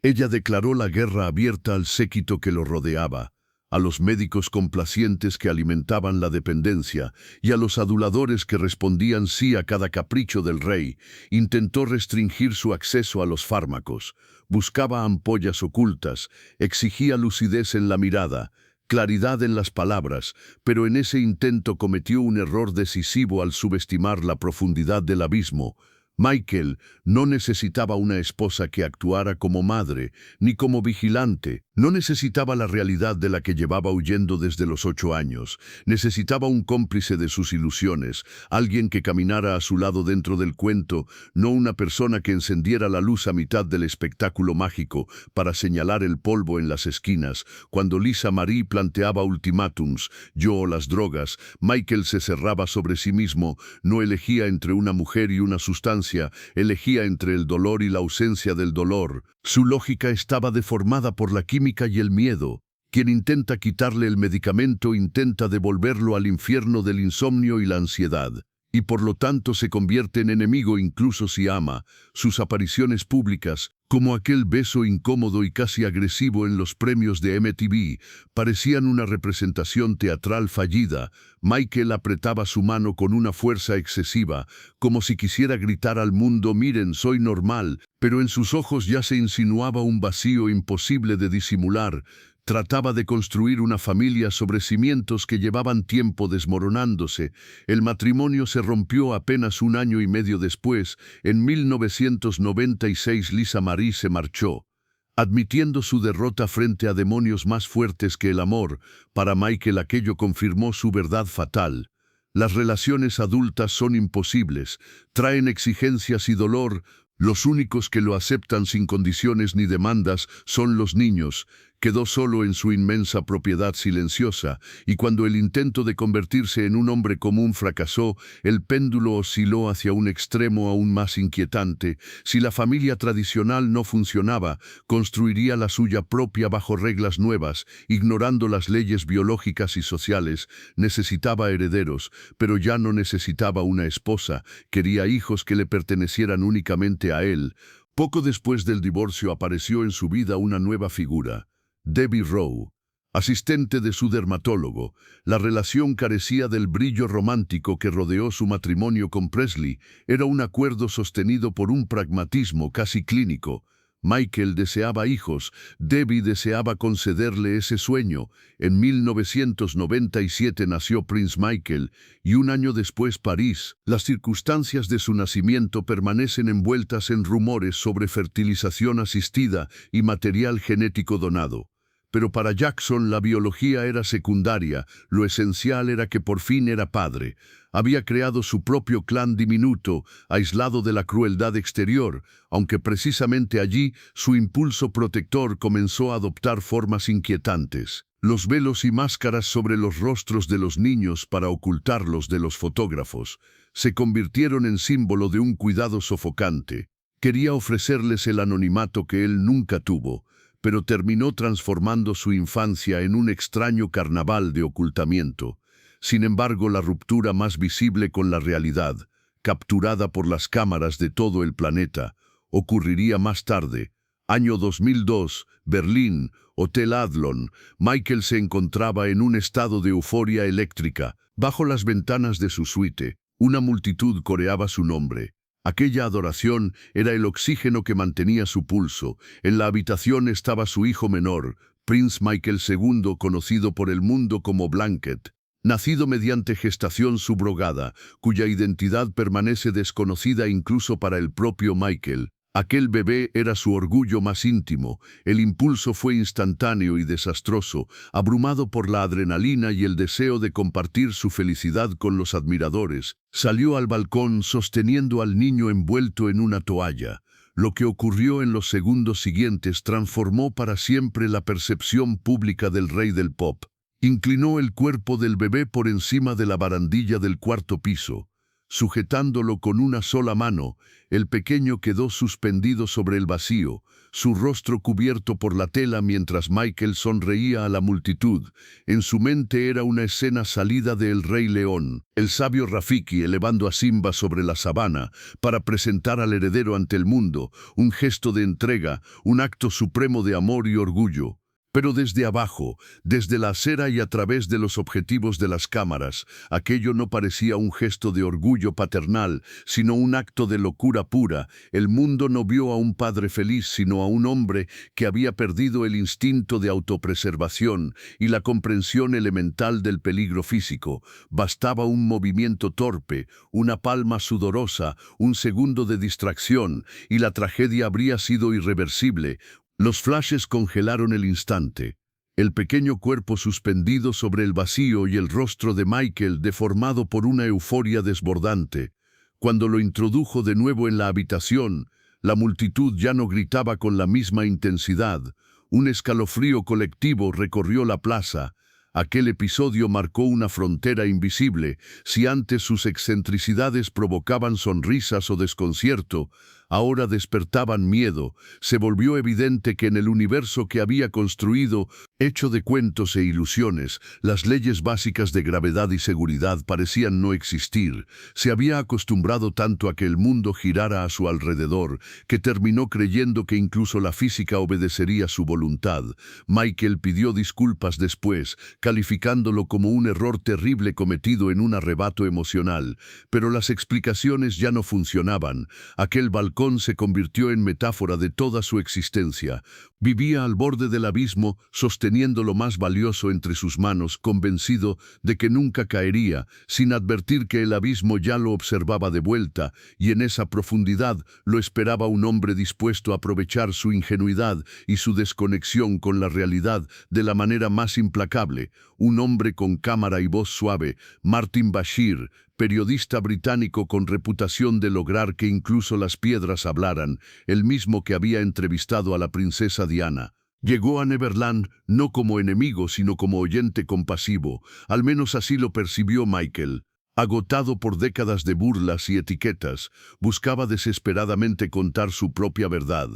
Ella declaró la guerra abierta al séquito que lo rodeaba, a los médicos complacientes que alimentaban la dependencia y a los aduladores que respondían sí a cada capricho del rey. Intentó restringir su acceso a los fármacos, buscaba ampollas ocultas, exigía lucidez en la mirada, claridad en las palabras, pero en ese intento cometió un error decisivo al subestimar la profundidad del abismo. Michael no necesitaba una esposa que actuara como madre, ni como vigilante. No necesitaba la realidad de la que llevaba huyendo desde los 8 años. Necesitaba un cómplice de sus ilusiones, alguien que caminara a su lado dentro del cuento, no una persona que encendiera la luz a mitad del espectáculo mágico para señalar el polvo en las esquinas. Cuando Lisa Marie planteaba ultimátums, yo o las drogas, Michael se cerraba sobre sí mismo. No elegía entre una mujer y una sustancia, elegía entre el dolor y la ausencia del dolor. Su lógica estaba deformada por la química y el miedo. Quien intenta quitarle el medicamento intenta devolverlo al infierno del insomnio y la ansiedad, y por lo tanto se convierte en enemigo incluso si ama. Sus apariciones públicas, como aquel beso incómodo y casi agresivo en los premios de MTV, parecían una representación teatral fallida. Michael apretaba su mano con una fuerza excesiva, como si quisiera gritar al mundo: miren, soy normal, pero en sus ojos ya se insinuaba un vacío imposible de disimular. Trataba de construir una familia sobre cimientos que llevaban tiempo desmoronándose. El matrimonio se rompió apenas un año y medio después. En 1996 Lisa Marie se marchó, admitiendo su derrota frente a demonios más fuertes que el amor. Para Michael aquello confirmó su verdad fatal. Las relaciones adultas son imposibles, traen exigencias y dolor. Los únicos que lo aceptan sin condiciones ni demandas son los niños. Quedó solo en su inmensa propiedad silenciosa, y cuando el intento de convertirse en un hombre común fracasó, el péndulo osciló hacia un extremo aún más inquietante. Si la familia tradicional no funcionaba, construiría la suya propia bajo reglas nuevas, ignorando las leyes biológicas y sociales. Necesitaba herederos, pero ya no necesitaba una esposa. Quería hijos que le pertenecieran únicamente a él. Poco después del divorcio apareció en su vida una nueva figura: Debbie Rowe, asistente de su dermatólogo. La relación carecía del brillo romántico que rodeó su matrimonio con Presley. Era un acuerdo sostenido por un pragmatismo casi clínico. Michael deseaba hijos, Debbie deseaba concederle ese sueño. En 1997 nació Prince Michael, y un año después Paris. Las circunstancias de su nacimiento permanecen envueltas en rumores sobre fertilización asistida y material genético donado. Pero para Jackson la biología era secundaria, lo esencial era que por fin era padre. Había creado su propio clan diminuto, aislado de la crueldad exterior, aunque precisamente allí su impulso protector comenzó a adoptar formas inquietantes. Los velos y máscaras sobre los rostros de los niños para ocultarlos de los fotógrafos se convirtieron en símbolo de un cuidado sofocante. Quería ofrecerles el anonimato que él nunca tuvo, pero terminó transformando su infancia en un extraño carnaval de ocultamiento. Sin embargo, la ruptura más visible con la realidad, capturada por las cámaras de todo el planeta, ocurriría más tarde, Año 2002, Berlín, Hotel Adlon. Michael se encontraba en un estado de euforia eléctrica. Bajo las ventanas de su suite, una multitud coreaba su nombre. Aquella adoración era el oxígeno que mantenía su pulso. En la habitación estaba su hijo menor, Prince Michael II, conocido por el mundo como Blanket, nacido mediante gestación subrogada, cuya identidad permanece desconocida incluso para el propio Michael. Aquel bebé era su orgullo más íntimo. El impulso fue instantáneo y desastroso, abrumado por la adrenalina y el deseo de compartir su felicidad con los admiradores. Salió al balcón sosteniendo al niño envuelto en una toalla. Lo que ocurrió en los segundos siguientes transformó para siempre la percepción pública del rey del pop. Inclinó el cuerpo del bebé por encima de la barandilla del cuarto piso. Sujetándolo con una sola mano, el pequeño quedó suspendido sobre el vacío, su rostro cubierto por la tela mientras Michael sonreía a la multitud. En su mente era una escena salida de El Rey León, el sabio Rafiki elevando a Simba sobre la sabana para presentar al heredero ante el mundo, un gesto de entrega, un acto supremo de amor y orgullo. Pero desde abajo, desde la acera y a través de los objetivos de las cámaras, aquello no parecía un gesto de orgullo paternal, sino un acto de locura pura. El mundo no vio a un padre feliz, sino a un hombre que había perdido el instinto de autopreservación y la comprensión elemental del peligro físico. Bastaba un movimiento torpe, una palma sudorosa, un segundo de distracción, y la tragedia habría sido irreversible. Los flashes congelaron el instante. El pequeño cuerpo suspendido sobre el vacío y el rostro de Michael deformado por una euforia desbordante. Cuando lo introdujo de nuevo en la habitación, la multitud ya no gritaba con la misma intensidad. Un escalofrío colectivo recorrió la plaza. Aquel episodio marcó una frontera invisible. Si antes sus excentricidades provocaban sonrisas o desconcierto, ahora despertaban miedo. Se volvió evidente que en el universo que había construido, hecho de cuentos e ilusiones, las leyes básicas de gravedad y seguridad parecían no existir. Se había acostumbrado tanto a que el mundo girara a su alrededor, que terminó creyendo que incluso la física obedecería su voluntad. Michael pidió disculpas después, calificándolo como un error terrible cometido en un arrebato emocional. Pero las explicaciones ya no funcionaban. Aquel balcón se convirtió en metáfora de toda su existencia. Vivía al borde del abismo, sosteniendo lo más valioso entre sus manos, convencido de que nunca caería, sin advertir que el abismo ya lo observaba de vuelta, y en esa profundidad lo esperaba un hombre dispuesto a aprovechar su ingenuidad y su desconexión con la realidad de la manera más implacable. Un hombre con cámara y voz suave, Martin Bashir, periodista británico con reputación de lograr que incluso las piedras hablaran, el mismo que había entrevistado a la princesa Diana. Llegó a Neverland no como enemigo, sino como oyente compasivo. Al menos así lo percibió Michael. Agotado por décadas de burlas y etiquetas, buscaba desesperadamente contar su propia verdad.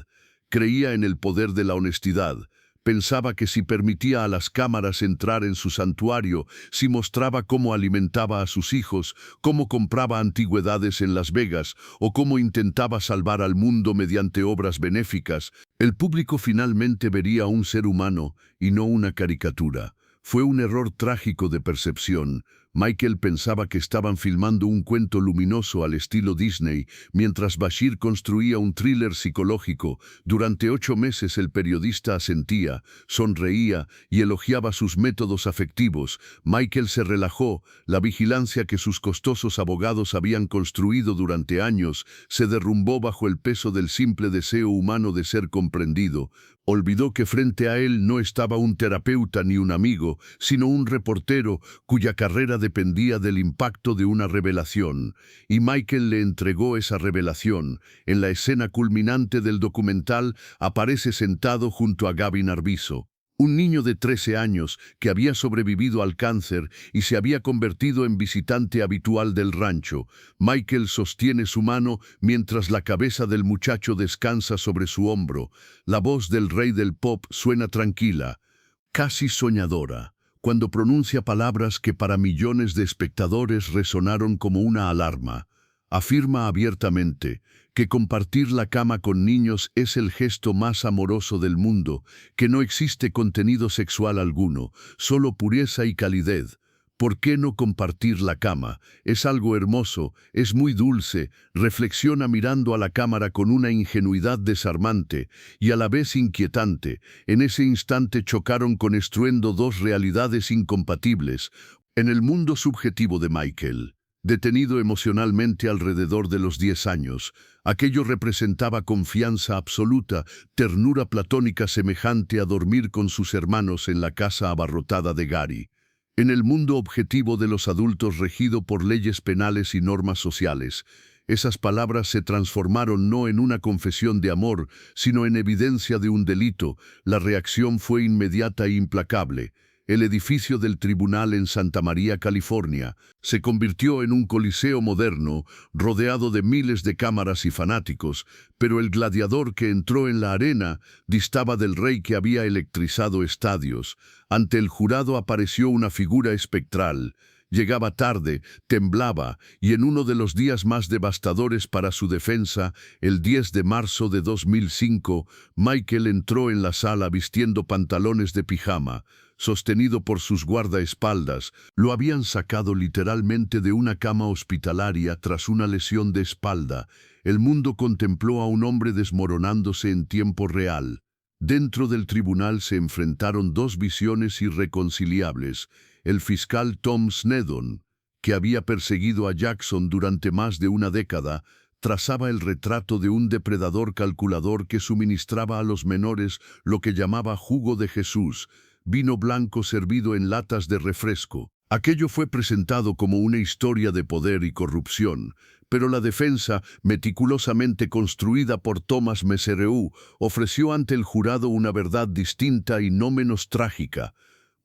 Creía en el poder de la honestidad. Pensaba que si permitía a las cámaras entrar en su santuario, si mostraba cómo alimentaba a sus hijos, cómo compraba antigüedades en Las Vegas o cómo intentaba salvar al mundo mediante obras benéficas, el público finalmente vería a un ser humano y no una caricatura. Fue un error trágico de percepción. Michael pensaba que estaban filmando un cuento luminoso al estilo Disney, mientras Bashir construía un thriller psicológico. Durante 8 meses el periodista asentía, sonreía y elogiaba sus métodos afectivos. Michael se relajó. La vigilancia que sus costosos abogados habían construido durante años se derrumbó bajo el peso del simple deseo humano de ser comprendido. Olvidó que frente a él no estaba un terapeuta ni un amigo, sino un reportero cuya carrera dependía del impacto de una revelación. Y Michael le entregó esa revelación. En la escena culminante del documental aparece sentado junto a Gavin Arvizo, un niño de 13 años que había sobrevivido al cáncer y se había convertido en visitante habitual del rancho. Michael sostiene su mano mientras la cabeza del muchacho descansa sobre su hombro. La voz del rey del pop suena tranquila, casi soñadora, cuando pronuncia palabras que para millones de espectadores resonaron como una alarma. Afirma abiertamente que compartir la cama con niños es el gesto más amoroso del mundo, que no existe contenido sexual alguno, solo pureza y calidez. ¿Por qué no compartir la cama? Es algo hermoso, es muy dulce, reflexiona mirando a la cámara con una ingenuidad desarmante y a la vez inquietante. En ese instante chocaron con estruendo dos realidades incompatibles. En el mundo subjetivo de Michael, detenido emocionalmente alrededor de los 10 años, aquello representaba confianza absoluta, ternura platónica semejante a dormir con sus hermanos en la casa abarrotada de Gary. En el mundo objetivo de los adultos regido por leyes penales y normas sociales, esas palabras se transformaron no en una confesión de amor, sino en evidencia de un delito. La reacción fue inmediata e implacable. El edificio del tribunal en Santa María, California, se convirtió en un coliseo moderno, rodeado de miles de cámaras y fanáticos, pero el gladiador que entró en la arena distaba del rey que había electrizado estadios. Ante el jurado apareció una figura espectral. Llegaba tarde, temblaba, y en uno de los días más devastadores para su defensa, el 10 de marzo de 2005, Michael entró en la sala vistiendo pantalones de pijama. Sostenido por sus guardaespaldas, lo habían sacado literalmente de una cama hospitalaria tras una lesión de espalda. El mundo contempló a un hombre desmoronándose en tiempo real. Dentro del tribunal se enfrentaron dos visiones irreconciliables. El fiscal Tom Snedden, que había perseguido a Jackson durante más de una década, trazaba el retrato de un depredador calculador que suministraba a los menores lo que llamaba jugo de Jesús, vino blanco servido en latas de refresco. Aquello fue presentado como una historia de poder y corrupción, pero la defensa, meticulosamente construida por Thomas Mesereau, ofreció ante el jurado una verdad distinta y no menos trágica.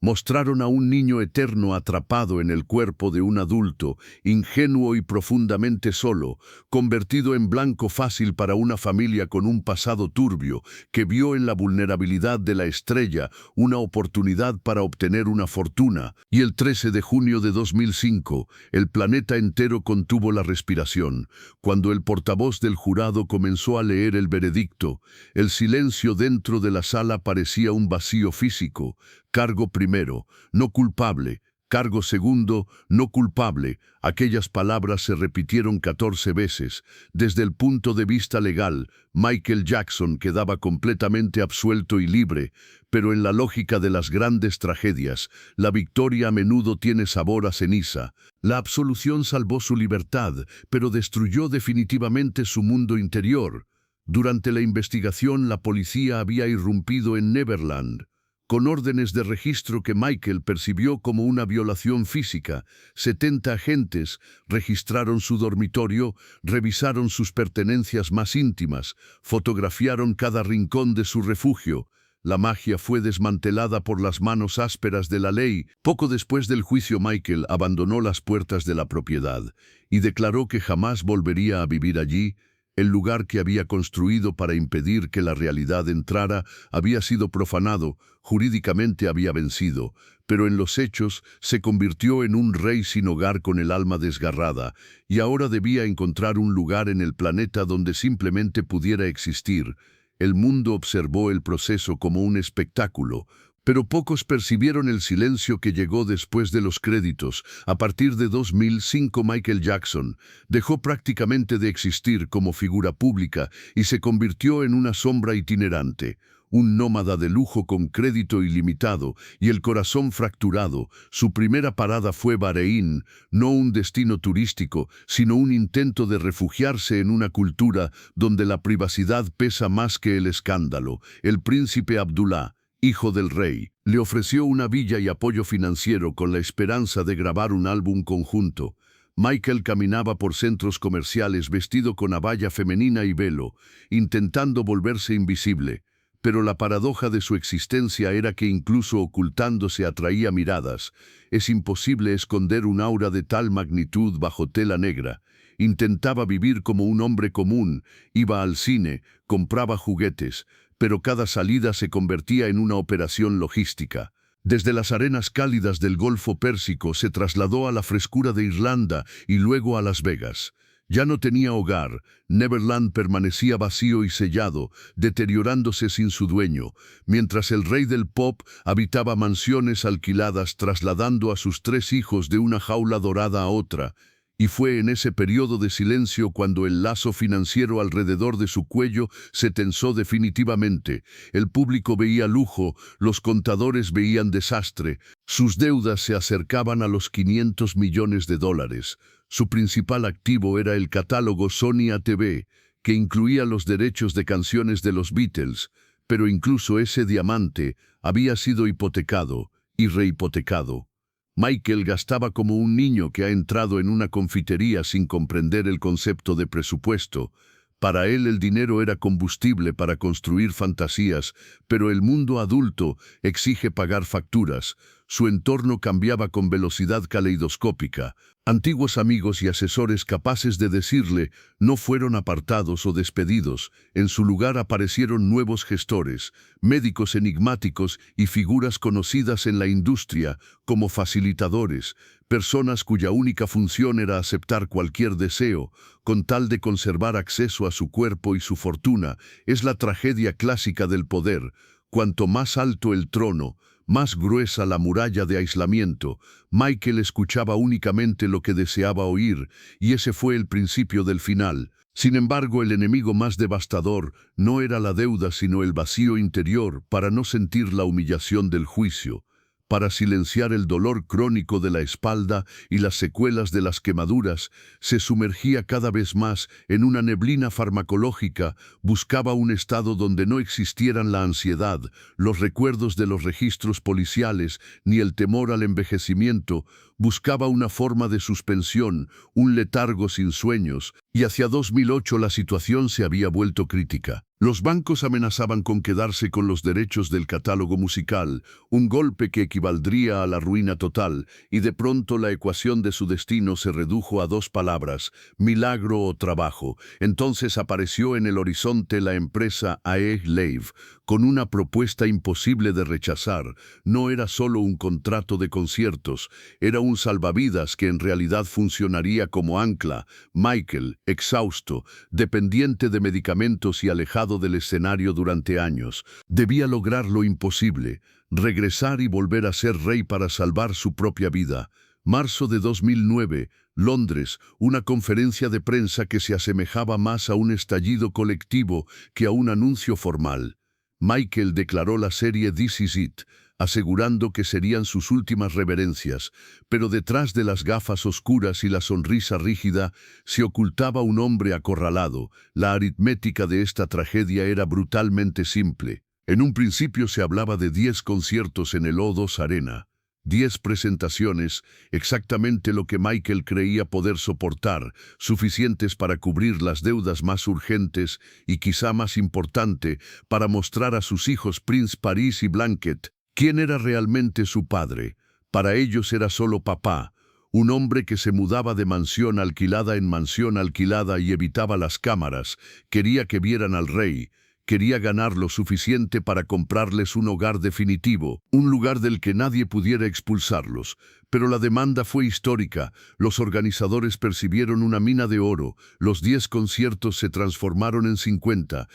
Mostraron a un niño eterno atrapado en el cuerpo de un adulto, ingenuo y profundamente solo, convertido en blanco fácil para una familia con un pasado turbio, que vio en la vulnerabilidad de la estrella una oportunidad para obtener una fortuna. Y el 13 de junio de 2005, el planeta entero contuvo la respiración. Cuando el portavoz del jurado comenzó a leer el veredicto, el silencio dentro de la sala parecía un vacío físico. Cargo primero, no culpable. Cargo segundo, no culpable. Aquellas palabras se repitieron 14 veces. Desde el punto de vista legal, Michael Jackson quedaba completamente absuelto y libre, pero en la lógica de las grandes tragedias, la victoria a menudo tiene sabor a ceniza. La absolución salvó su libertad, pero destruyó definitivamente su mundo interior. Durante la investigación, la policía había irrumpido en Neverland, con órdenes de registro que Michael percibió como una violación física. 70 agentes registraron su dormitorio, revisaron sus pertenencias más íntimas, fotografiaron cada rincón de su refugio. La magia fue desmantelada por las manos ásperas de la ley. Poco después del juicio, Michael abandonó las puertas de la propiedad y declaró que jamás volvería a vivir allí. El lugar que había construido para impedir que la realidad entrara había sido profanado, jurídicamente había vencido, pero en los hechos se convirtió en un rey sin hogar con el alma desgarrada, y ahora debía encontrar un lugar en el planeta donde simplemente pudiera existir. El mundo observó el proceso como un espectáculo, pero pocos percibieron el silencio que llegó después de los créditos. A partir de 2005, Michael Jackson dejó prácticamente de existir como figura pública y se convirtió en una sombra itinerante, un nómada de lujo con crédito ilimitado y el corazón fracturado. Su primera parada fue Bahrein, no un destino turístico, sino un intento de refugiarse en una cultura donde la privacidad pesa más que el escándalo. El príncipe Abdullah, hijo del rey, le ofreció una villa y apoyo financiero con la esperanza de grabar un álbum conjunto. Michael caminaba por centros comerciales vestido con abaya femenina y velo, intentando volverse invisible, pero la paradoja de su existencia era que incluso ocultándose atraía miradas. Es imposible esconder un aura de tal magnitud bajo tela negra. Intentaba vivir como un hombre común, iba al cine, compraba juguetes, pero cada salida se convertía en una operación logística. Desde las arenas cálidas del Golfo Pérsico se trasladó a la frescura de Irlanda y luego a Las Vegas. Ya no tenía hogar, Neverland permanecía vacío y sellado, deteriorándose sin su dueño, mientras el rey del pop habitaba mansiones alquiladas trasladando a sus 3 hijos de una jaula dorada a otra. Y fue en ese periodo de silencio cuando el lazo financiero alrededor de su cuello se tensó definitivamente. El público veía lujo, los contadores veían desastre, sus deudas se acercaban a los 500 millones de dólares. Su principal activo era el catálogo Sony ATV, que incluía los derechos de canciones de los Beatles, pero incluso ese diamante había sido hipotecado y rehipotecado. Michael gastaba como un niño que ha entrado en una confitería sin comprender el concepto de presupuesto. Para él el dinero era combustible para construir fantasías, pero el mundo adulto exige pagar facturas. Su entorno cambiaba con velocidad caleidoscópica. Antiguos amigos y asesores capaces de decirle no fueron apartados o despedidos. En su lugar aparecieron nuevos gestores, médicos enigmáticos y figuras conocidas en la industria como facilitadores, personas cuya única función era aceptar cualquier deseo, con tal de conservar acceso a su cuerpo y su fortuna. Es la tragedia clásica del poder. Cuanto más alto el trono, más gruesa la muralla de aislamiento. Michael escuchaba únicamente lo que deseaba oír, y ese fue el principio del final. Sin embargo, el enemigo más devastador no era la deuda, sino el vacío interior para no sentir la humillación del juicio, para silenciar el dolor crónico de la espalda y las secuelas de las quemaduras. Se sumergía cada vez más en una neblina farmacológica, buscaba un estado donde no existieran la ansiedad, los recuerdos de los registros policiales, ni el temor al envejecimiento. Buscaba una forma de suspensión, un letargo sin sueños, y hacia 2008 la situación se había vuelto crítica. Los bancos amenazaban con quedarse con los derechos del catálogo musical, un golpe que equivaldría a la ruina total, y de pronto la ecuación de su destino se redujo a 2 palabras: milagro o trabajo. Entonces apareció en el horizonte la empresa AEG Live, con una propuesta imposible de rechazar. No era solo un contrato de conciertos, era un salvavidas que en realidad funcionaría como ancla. Michael, exhausto, dependiente de medicamentos y alejado del escenario durante años, debía lograr lo imposible: regresar y volver a ser rey para salvar su propia vida. Marzo de 2009, Londres, una conferencia de prensa que se asemejaba más a un estallido colectivo que a un anuncio formal. Michael declaró la serie This Is It, asegurando que serían sus últimas reverencias, pero detrás de las gafas oscuras y la sonrisa rígida se ocultaba un hombre acorralado. La aritmética de esta tragedia era brutalmente simple. En un principio se hablaba de 10 conciertos en el O2 Arena, 10 presentaciones, exactamente lo que Michael creía poder soportar, suficientes para cubrir las deudas más urgentes y quizá más importante, para mostrar a sus hijos Prince Paris y Blanket quién era realmente su padre. Para ellos era solo papá, un hombre que se mudaba de mansión alquilada en mansión alquilada y evitaba las cámaras. Quería que vieran al rey. Quería ganar lo suficiente para comprarles un hogar definitivo, un lugar del que nadie pudiera expulsarlos. Pero la demanda fue histórica. Los organizadores percibieron una mina de oro. Los 10 conciertos se transformaron en 50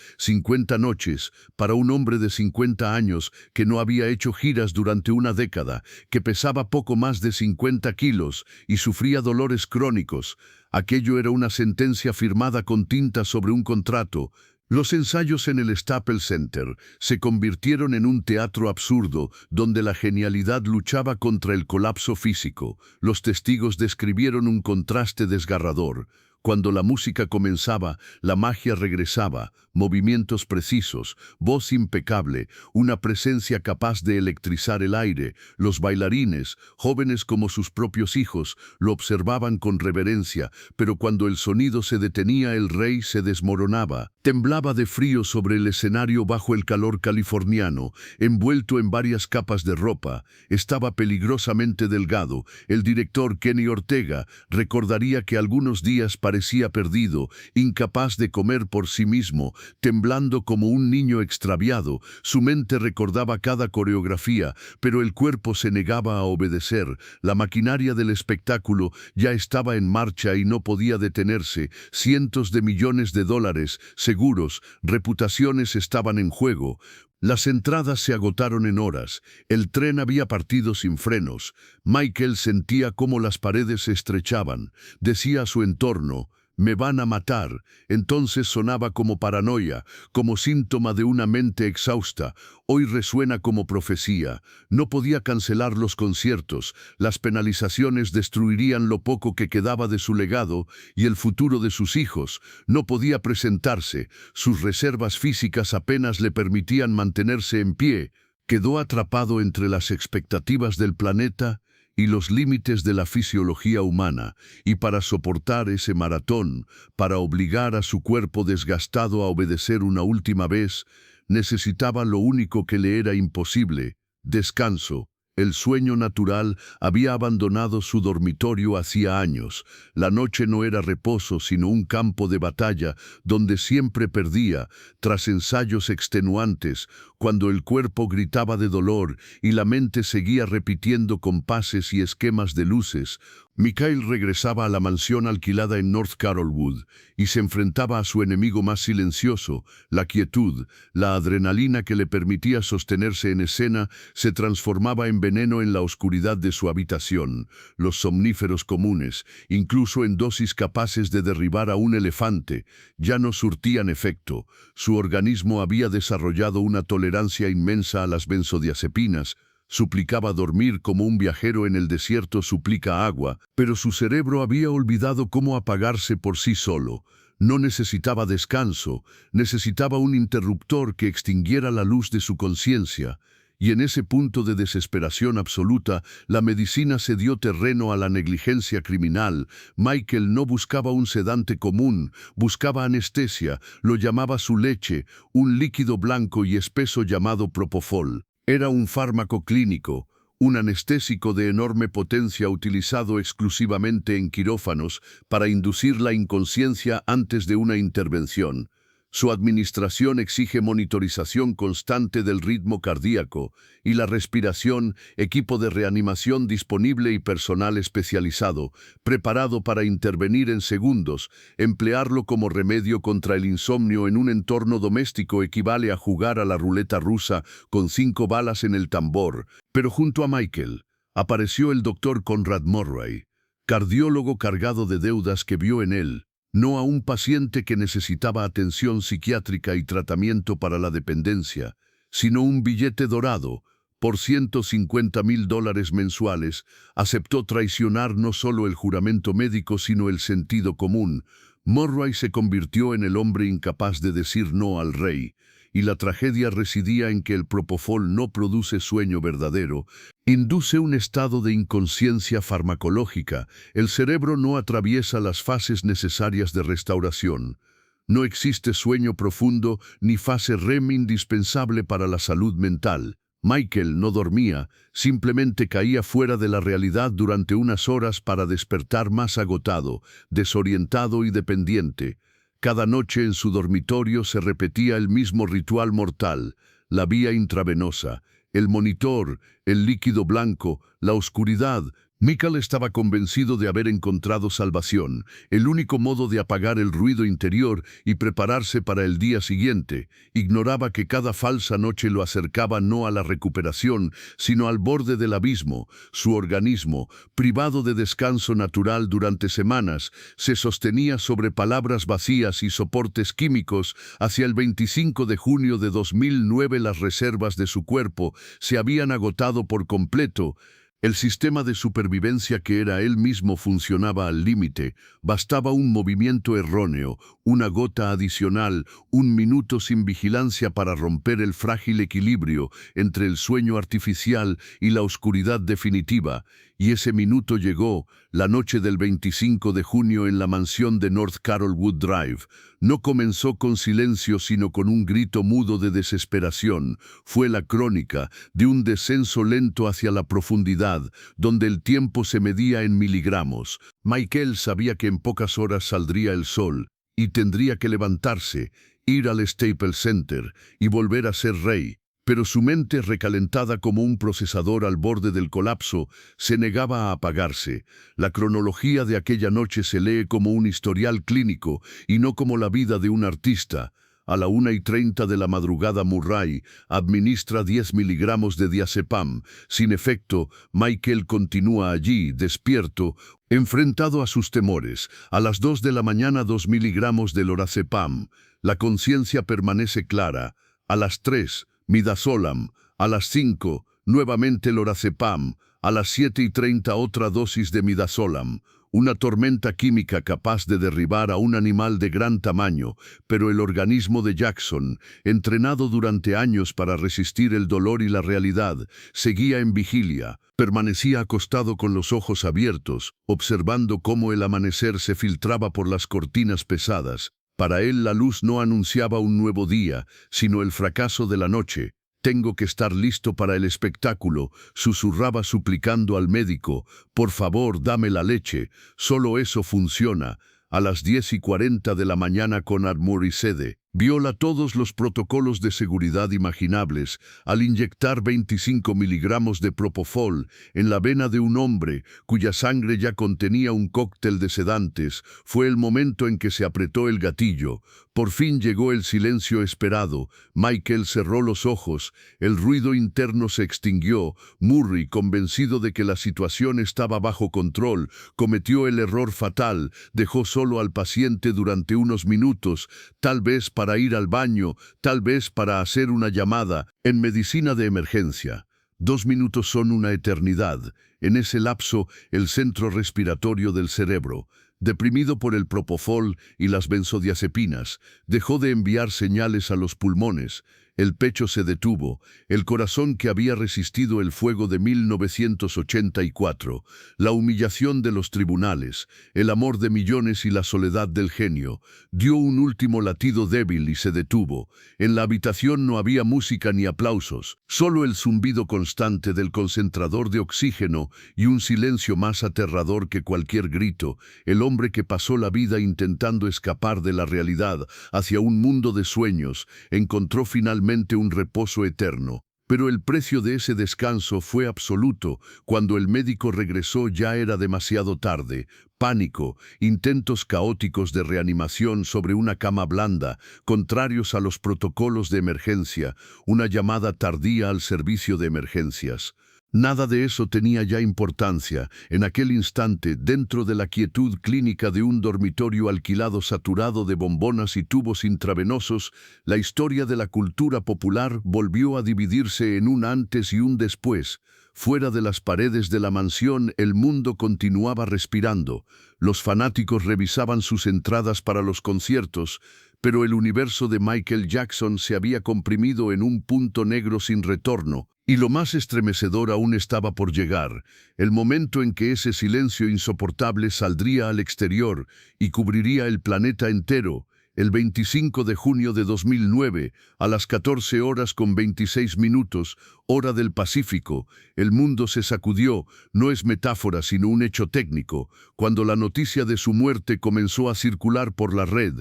noches, para un hombre de 50 años que no había hecho giras durante una década, que pesaba poco más de 50 kilos y sufría dolores crónicos. Aquello era una sentencia firmada con tinta sobre un contrato. Los ensayos en el Staples Center se convirtieron en un teatro absurdo donde la genialidad luchaba contra el colapso físico. Los testigos describieron un contraste desgarrador. Cuando la música comenzaba, la magia regresaba, movimientos precisos, voz impecable, una presencia capaz de electrizar el aire. Los bailarines, jóvenes como sus propios hijos, lo observaban con reverencia, pero cuando el sonido se detenía, el rey se desmoronaba. Temblaba de frío sobre el escenario bajo el calor californiano, envuelto en varias capas de ropa. Estaba peligrosamente delgado. El director Kenny Ortega recordaría que algunos días parecía perdido, incapaz de comer por sí mismo, temblando como un niño extraviado. Su mente recordaba cada coreografía, pero el cuerpo se negaba a obedecer. La maquinaria del espectáculo ya estaba en marcha y no podía detenerse. Cientos de millones de dólares, seguros, reputaciones estaban en juego. Las entradas se agotaron en horas. El tren había partido sin frenos. Michael sentía cómo las paredes se estrechaban. Decía a su entorno: «Me van a matar». Entonces sonaba como paranoia, como síntoma de una mente exhausta. Hoy resuena como profecía. No podía cancelar los conciertos. Las penalizaciones destruirían lo poco que quedaba de su legado y el futuro de sus hijos. No podía presentarse. Sus reservas físicas apenas le permitían mantenerse en pie. Quedó atrapado entre las expectativas del planeta y los límites de la fisiología humana, y para soportar ese maratón, para obligar a su cuerpo desgastado a obedecer una última vez, necesitaba lo único que le era imposible: descanso. El sueño natural había abandonado su dormitorio hacía años. La noche no era reposo, sino un campo de batalla donde siempre perdía, tras ensayos extenuantes, cuando el cuerpo gritaba de dolor y la mente seguía repitiendo compases y esquemas de luces. Michael regresaba a la mansión alquilada en North Carolwood y se enfrentaba a su enemigo más silencioso: la quietud. La adrenalina que le permitía sostenerse en escena se transformaba en veneno en la oscuridad de su habitación. Los somníferos comunes, incluso en dosis capaces de derribar a un elefante, ya no surtían efecto. Su organismo había desarrollado una tolerancia inmensa a las benzodiazepinas. Suplicaba dormir como un viajero en el desierto suplica agua, pero su cerebro había olvidado cómo apagarse por sí solo. No necesitaba descanso, necesitaba un interruptor que extinguiera la luz de su conciencia. Y en ese punto de desesperación absoluta, la medicina cedió terreno a la negligencia criminal. Michael no buscaba un sedante común, buscaba anestesia. Lo llamaba su leche, un líquido blanco y espeso llamado propofol. Era un fármaco clínico, un anestésico de enorme potencia utilizado exclusivamente en quirófanos para inducir la inconsciencia antes de una intervención. Su administración exige monitorización constante del ritmo cardíaco y la respiración, equipo de reanimación disponible y personal especializado, preparado para intervenir en segundos. Emplearlo como remedio contra el insomnio en un entorno doméstico equivale a jugar a la ruleta rusa con 5 balas en el tambor. Pero junto a Michael apareció el doctor Conrad Murray, cardiólogo cargado de deudas que vio en él no a un paciente que necesitaba atención psiquiátrica y tratamiento para la dependencia, sino un billete dorado. Por $150,000 mensuales, aceptó traicionar no solo el juramento médico, sino el sentido común. Murray se convirtió en el hombre incapaz de decir no al rey, y la tragedia residía en que el propofol no produce sueño verdadero, induce un estado de inconsciencia farmacológica. El cerebro no atraviesa las fases necesarias de restauración. No existe sueño profundo ni fase REM indispensable para la salud mental. Michael no dormía, simplemente caía fuera de la realidad durante unas horas para despertar más agotado, desorientado y dependiente. Cada noche en su dormitorio se repetía el mismo ritual mortal: la vía intravenosa, el monitor, el líquido blanco, la oscuridad. Michael estaba convencido de haber encontrado salvación, el único modo de apagar el ruido interior y prepararse para el día siguiente. Ignoraba que cada falsa noche lo acercaba no a la recuperación, sino al borde del abismo. Su organismo, privado de descanso natural durante semanas, se sostenía sobre palabras vacías y soportes químicos. Hacia el 25 de junio de 2009 las reservas de su cuerpo se habían agotado por completo. El sistema de supervivencia que era él mismo funcionaba al límite. Bastaba un movimiento erróneo, una gota adicional, un minuto sin vigilancia para romper el frágil equilibrio entre el sueño artificial y la oscuridad definitiva. Y ese minuto llegó, la noche del 25 de junio en la mansión de North Carolwood Drive. No comenzó con silencio, sino con un grito mudo de desesperación. Fue la crónica de un descenso lento hacia la profundidad, donde el tiempo se medía en miligramos. Michael sabía que en pocas horas saldría el sol y tendría que levantarse, ir al Staples Center y volver a ser rey. Pero su mente, recalentada como un procesador al borde del colapso, se negaba a apagarse. La cronología de aquella noche se lee como un historial clínico y no como la vida de un artista. A la 1:30 de la madrugada Murray administra 10 miligramos de diazepam. Sin efecto, Michael continúa allí, despierto, enfrentado a sus temores. A las 2 de la mañana 2 miligramos de lorazepam. La conciencia permanece clara. A las 3, midazolam. A las 5, nuevamente lorazepam. A las 7:30 otra dosis de midazolam. Una tormenta química capaz de derribar a un animal de gran tamaño, pero el organismo de Jackson, entrenado durante años para resistir el dolor y la realidad, seguía en vigilia. Permanecía acostado con los ojos abiertos, observando cómo el amanecer se filtraba por las cortinas pesadas. Para él la luz no anunciaba un nuevo día, sino el fracaso de la noche. «Tengo que estar listo para el espectáculo», susurraba suplicando al médico. «Por favor, dame la leche. Solo eso funciona». A las 10:40 de la mañana Conrad Morissette viola todos los protocolos de seguridad imaginables al inyectar 25 miligramos de propofol en la vena de un hombre cuya sangre ya contenía un cóctel de sedantes. Fue el momento en que se apretó el gatillo. Por fin llegó el silencio esperado. Michael cerró los ojos. El ruido interno se extinguió. Murray, convencido de que la situación estaba bajo control, cometió el error fatal. Dejó solo al paciente durante unos minutos, tal vez para ir al baño, tal vez para hacer una llamada. En medicina de emergencia, 2 minutos son una eternidad. En ese lapso, el centro respiratorio del cerebro, deprimido por el propofol y las benzodiazepinas, dejó de enviar señales a los pulmones. El pecho se detuvo, el corazón que había resistido el fuego de 1984, la humillación de los tribunales, el amor de millones y la soledad del genio. Dio un último latido débil y se detuvo. En la habitación no había música ni aplausos, solo el zumbido constante del concentrador de oxígeno y un silencio más aterrador que cualquier grito. El hombre que pasó la vida intentando escapar de la realidad hacia un mundo de sueños, encontró finalmente un reposo eterno. Pero el precio de ese descanso fue absoluto. Cuando el médico regresó ya era demasiado tarde. Pánico, intentos caóticos de reanimación sobre una cama blanda, contrarios a los protocolos de emergencia, una llamada tardía al servicio de emergencias. Nada de eso tenía ya importancia. En aquel instante, dentro de la quietud clínica de un dormitorio alquilado saturado de bombonas y tubos intravenosos, la historia de la cultura popular volvió a dividirse en un antes y un después. Fuera de las paredes de la mansión, el mundo continuaba respirando. Los fanáticos revisaban sus entradas para los conciertos, pero el universo de Michael Jackson se había comprimido en un punto negro sin retorno. Y lo más estremecedor aún estaba por llegar, el momento en que ese silencio insoportable saldría al exterior y cubriría el planeta entero. El 25 de junio de 2009, a las 14:26, hora del Pacífico, el mundo se sacudió. No es metáfora sino un hecho técnico. Cuando la noticia de su muerte comenzó a circular por la red,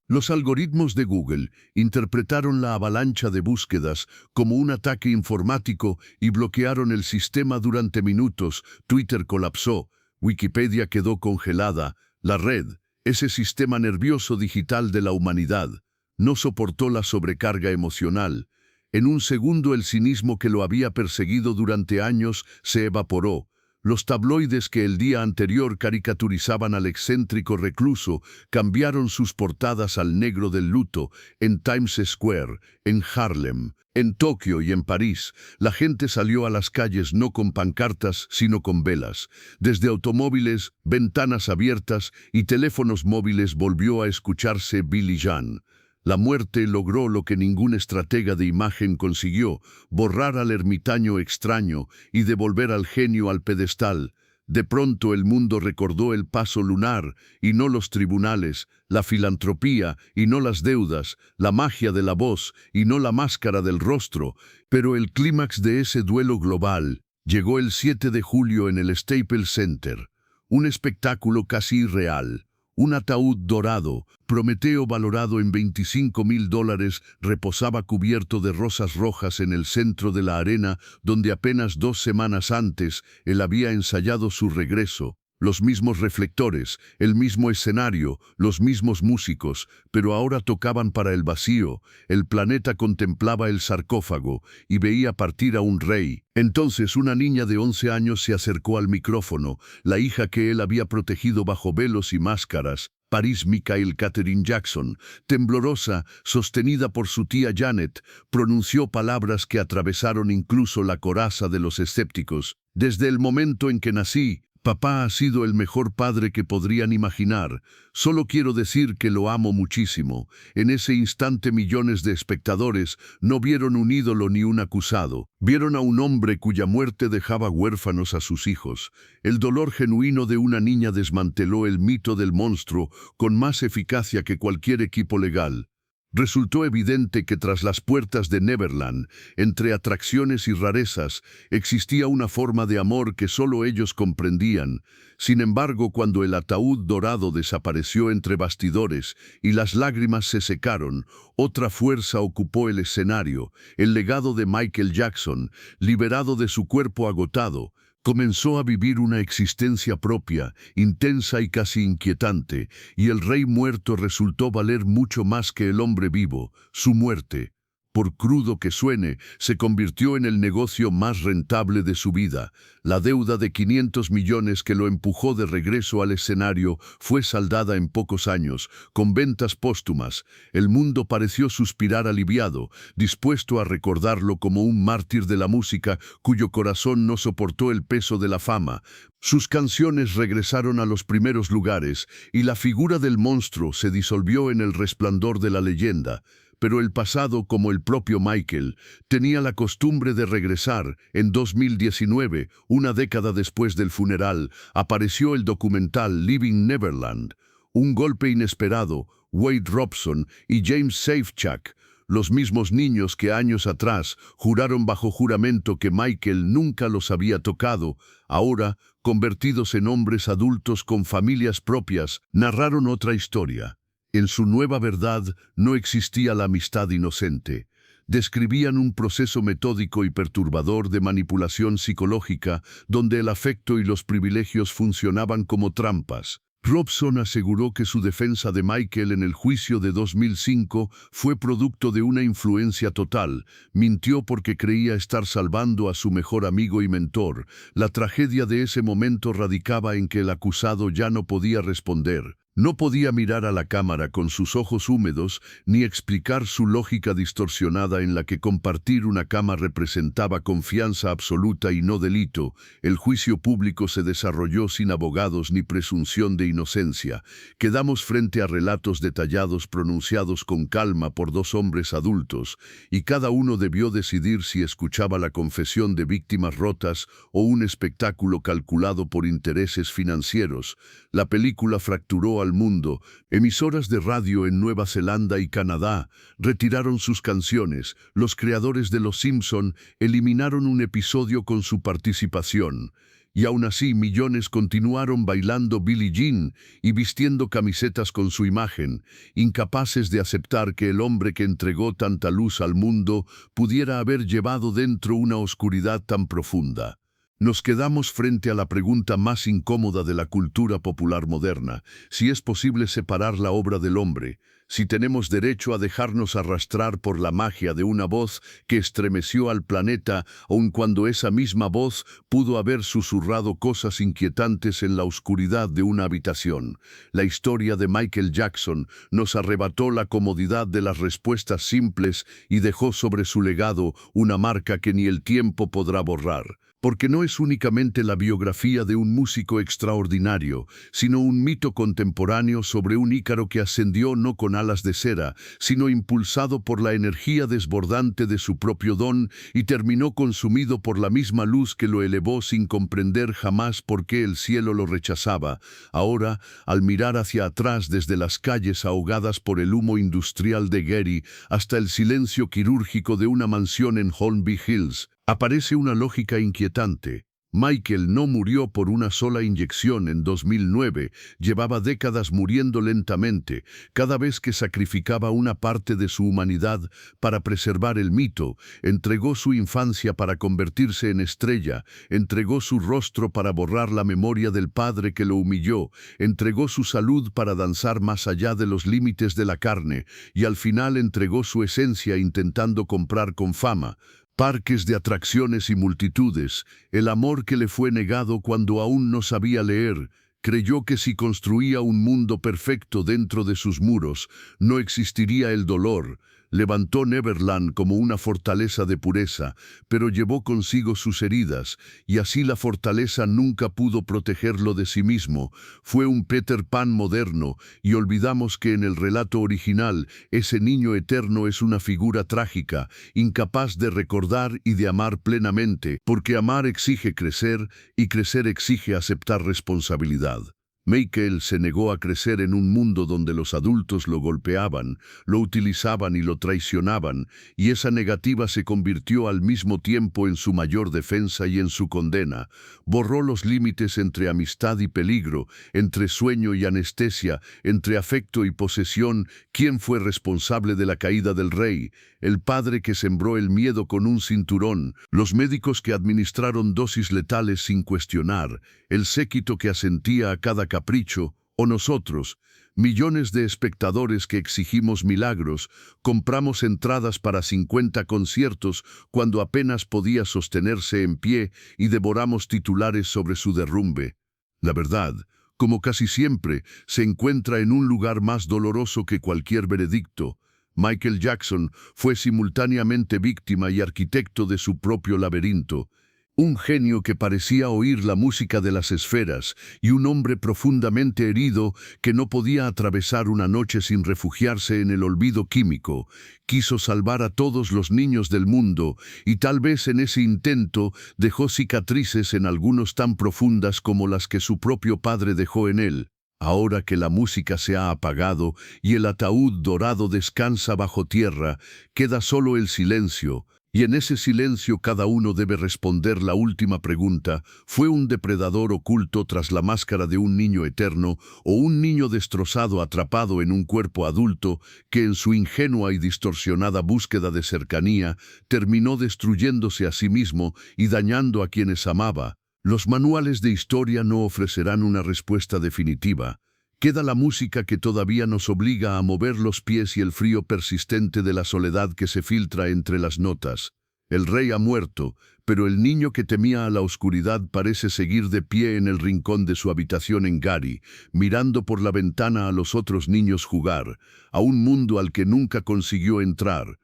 los algoritmos de Google interpretaron la avalancha de búsquedas como un ataque informático y bloquearon el sistema durante minutos. Twitter colapsó, Wikipedia quedó congelada, la red, ese sistema nervioso digital de la humanidad, no soportó la sobrecarga emocional. En un segundo el cinismo que lo había perseguido durante años se evaporó. Los tabloides que el día anterior caricaturizaban al excéntrico recluso cambiaron sus portadas al negro del luto. En Times Square, en Harlem, en Tokio y en París, la gente salió a las calles no con pancartas, sino con velas. Desde automóviles, ventanas abiertas y teléfonos móviles volvió a escucharse Billie Jean. La muerte logró lo que ningún estratega de imagen consiguió, borrar al ermitaño extraño y devolver al genio al pedestal. De pronto el mundo recordó el paso lunar, y no los tribunales, la filantropía, y no las deudas, la magia de la voz, y no la máscara del rostro. Pero el clímax de ese duelo global llegó el 7 de julio en el Staples Center. Un espectáculo casi irreal. Un ataúd dorado, Prometeo valorado en $25.000, reposaba cubierto de rosas rojas en el centro de la arena donde apenas 2 semanas antes él había ensayado su regreso. Los mismos reflectores, el mismo escenario, los mismos músicos, pero ahora tocaban para el vacío. El planeta contemplaba el sarcófago y veía partir a un rey. Entonces una niña de 11 años se acercó al micrófono, la hija que él había protegido bajo velos y máscaras. Paris Michael Catherine Jackson, temblorosa, sostenida por su tía Janet, pronunció palabras que atravesaron incluso la coraza de los escépticos. Desde el momento en que nací, papá ha sido el mejor padre que podrían imaginar. Solo quiero decir que lo amo muchísimo. En ese instante millones de espectadores no vieron un ídolo ni un acusado. Vieron a un hombre cuya muerte dejaba huérfanos a sus hijos. El dolor genuino de una niña desmanteló el mito del monstruo con más eficacia que cualquier equipo legal. Resultó evidente que tras las puertas de Neverland, entre atracciones y rarezas, existía una forma de amor que solo ellos comprendían. Sin embargo, cuando el ataúd dorado desapareció entre bastidores y las lágrimas se secaron, otra fuerza ocupó el escenario, el legado de Michael Jackson, liberado de su cuerpo agotado. Comenzó a vivir una existencia propia, intensa y casi inquietante, y el rey muerto resultó valer mucho más que el hombre vivo. Su muerte, por crudo que suene, se convirtió en el negocio más rentable de su vida. La deuda de 500 millones que lo empujó de regreso al escenario fue saldada en pocos años, con ventas póstumas. El mundo pareció suspirar aliviado, dispuesto a recordarlo como un mártir de la música cuyo corazón no soportó el peso de la fama. Sus canciones regresaron a los primeros lugares y la figura del monstruo se disolvió en el resplandor de la leyenda. Pero el pasado, como el propio Michael, tenía la costumbre de regresar. En 2019, una década después del funeral, apareció el documental Living Neverland. Un golpe inesperado, Wade Robson y James Safechuck, los mismos niños que años atrás juraron bajo juramento que Michael nunca los había tocado, ahora, convertidos en hombres adultos con familias propias, narraron otra historia. En su nueva verdad no existía la amistad inocente. Describían un proceso metódico y perturbador de manipulación psicológica donde el afecto y los privilegios funcionaban como trampas. Robson aseguró que su defensa de Michael en el juicio de 2005 fue producto de una influencia total. Mintió porque creía estar salvando a su mejor amigo y mentor. La tragedia de ese momento radicaba en que el acusado ya no podía responder. No podía mirar a la cámara con sus ojos húmedos ni explicar su lógica distorsionada en la que compartir una cama representaba confianza absoluta y no delito. El juicio público se desarrolló sin abogados ni presunción de inocencia. Quedamos frente a relatos detallados pronunciados con calma por 2 hombres adultos, y cada uno debió decidir si escuchaba la confesión de víctimas rotas o un espectáculo calculado por intereses financieros. La película fracturó al mundo. Emisoras de radio en Nueva Zelanda y Canadá retiraron sus canciones. Los creadores de Los Simpson eliminaron un episodio con su participación. Y aún así millones continuaron bailando Billie Jean y vistiendo camisetas con su imagen, incapaces de aceptar que el hombre que entregó tanta luz al mundo pudiera haber llevado dentro una oscuridad tan profunda. Nos quedamos frente a la pregunta más incómoda de la cultura popular moderna: si es posible separar la obra del hombre, si tenemos derecho a dejarnos arrastrar por la magia de una voz que estremeció al planeta, aun cuando esa misma voz pudo haber susurrado cosas inquietantes en la oscuridad de una habitación. La historia de Michael Jackson nos arrebató la comodidad de las respuestas simples y dejó sobre su legado una marca que ni el tiempo podrá borrar. Porque no es únicamente la biografía de un músico extraordinario, sino un mito contemporáneo sobre un Ícaro que ascendió no con alas de cera, sino impulsado por la energía desbordante de su propio don y terminó consumido por la misma luz que lo elevó sin comprender jamás por qué el cielo lo rechazaba. Ahora, al mirar hacia atrás desde las calles ahogadas por el humo industrial de Gary hasta el silencio quirúrgico de una mansión en Holmby Hills, aparece una lógica inquietante. Michael no murió por una sola inyección en 2009, llevaba décadas muriendo lentamente, cada vez que sacrificaba una parte de su humanidad para preservar el mito, entregó su infancia para convertirse en estrella, entregó su rostro para borrar la memoria del padre que lo humilló, entregó su salud para danzar más allá de los límites de la carne, y al final entregó su esencia intentando comprar con fama, parques de atracciones y multitudes, el amor que le fue negado cuando aún no sabía leer. Creyó que si construía un mundo perfecto dentro de sus muros, no existiría el dolor. Levantó Neverland como una fortaleza de pureza, pero llevó consigo sus heridas, y así la fortaleza nunca pudo protegerlo de sí mismo. Fue un Peter Pan moderno, y olvidamos que en el relato original, ese niño eterno es una figura trágica, incapaz de recordar y de amar plenamente, porque amar exige crecer, y crecer exige aceptar responsabilidad. Michael se negó a crecer en un mundo donde los adultos lo golpeaban, lo utilizaban y lo traicionaban, y esa negativa se convirtió al mismo tiempo en su mayor defensa y en su condena. Borró los límites entre amistad y peligro, entre sueño y anestesia, entre afecto y posesión. ¿Quién fue responsable de la caída del rey? El padre que sembró el miedo con un cinturón, los médicos que administraron dosis letales sin cuestionar, el séquito que asentía a cada capricho, o nosotros, millones de espectadores que exigimos milagros, compramos entradas para 50 conciertos cuando apenas podía sostenerse en pie y devoramos titulares sobre su derrumbe. La verdad, como casi siempre, se encuentra en un lugar más doloroso que cualquier veredicto. Michael Jackson fue simultáneamente víctima y arquitecto de su propio laberinto. Un genio que parecía oír la música de las esferas y un hombre profundamente herido que no podía atravesar una noche sin refugiarse en el olvido químico. Quiso salvar a todos los niños del mundo y tal vez en ese intento dejó cicatrices en algunos tan profundas como las que su propio padre dejó en él. Ahora que la música se ha apagado y el ataúd dorado descansa bajo tierra, queda solo el silencio. Y en ese silencio cada uno debe responder la última pregunta: ¿fue un depredador oculto tras la máscara de un niño eterno o un niño destrozado atrapado en un cuerpo adulto que en su ingenua y distorsionada búsqueda de cercanía terminó destruyéndose a sí mismo y dañando a quienes amaba? Los manuales de historia no ofrecerán una respuesta definitiva. Queda la música que todavía nos obliga a mover los pies y el frío persistente de la soledad que se filtra entre las notas. El rey ha muerto, pero el niño que temía a la oscuridad parece seguir de pie en el rincón de su habitación en Gary, mirando por la ventana a los otros niños jugar, a un mundo al que nunca consiguió entrar.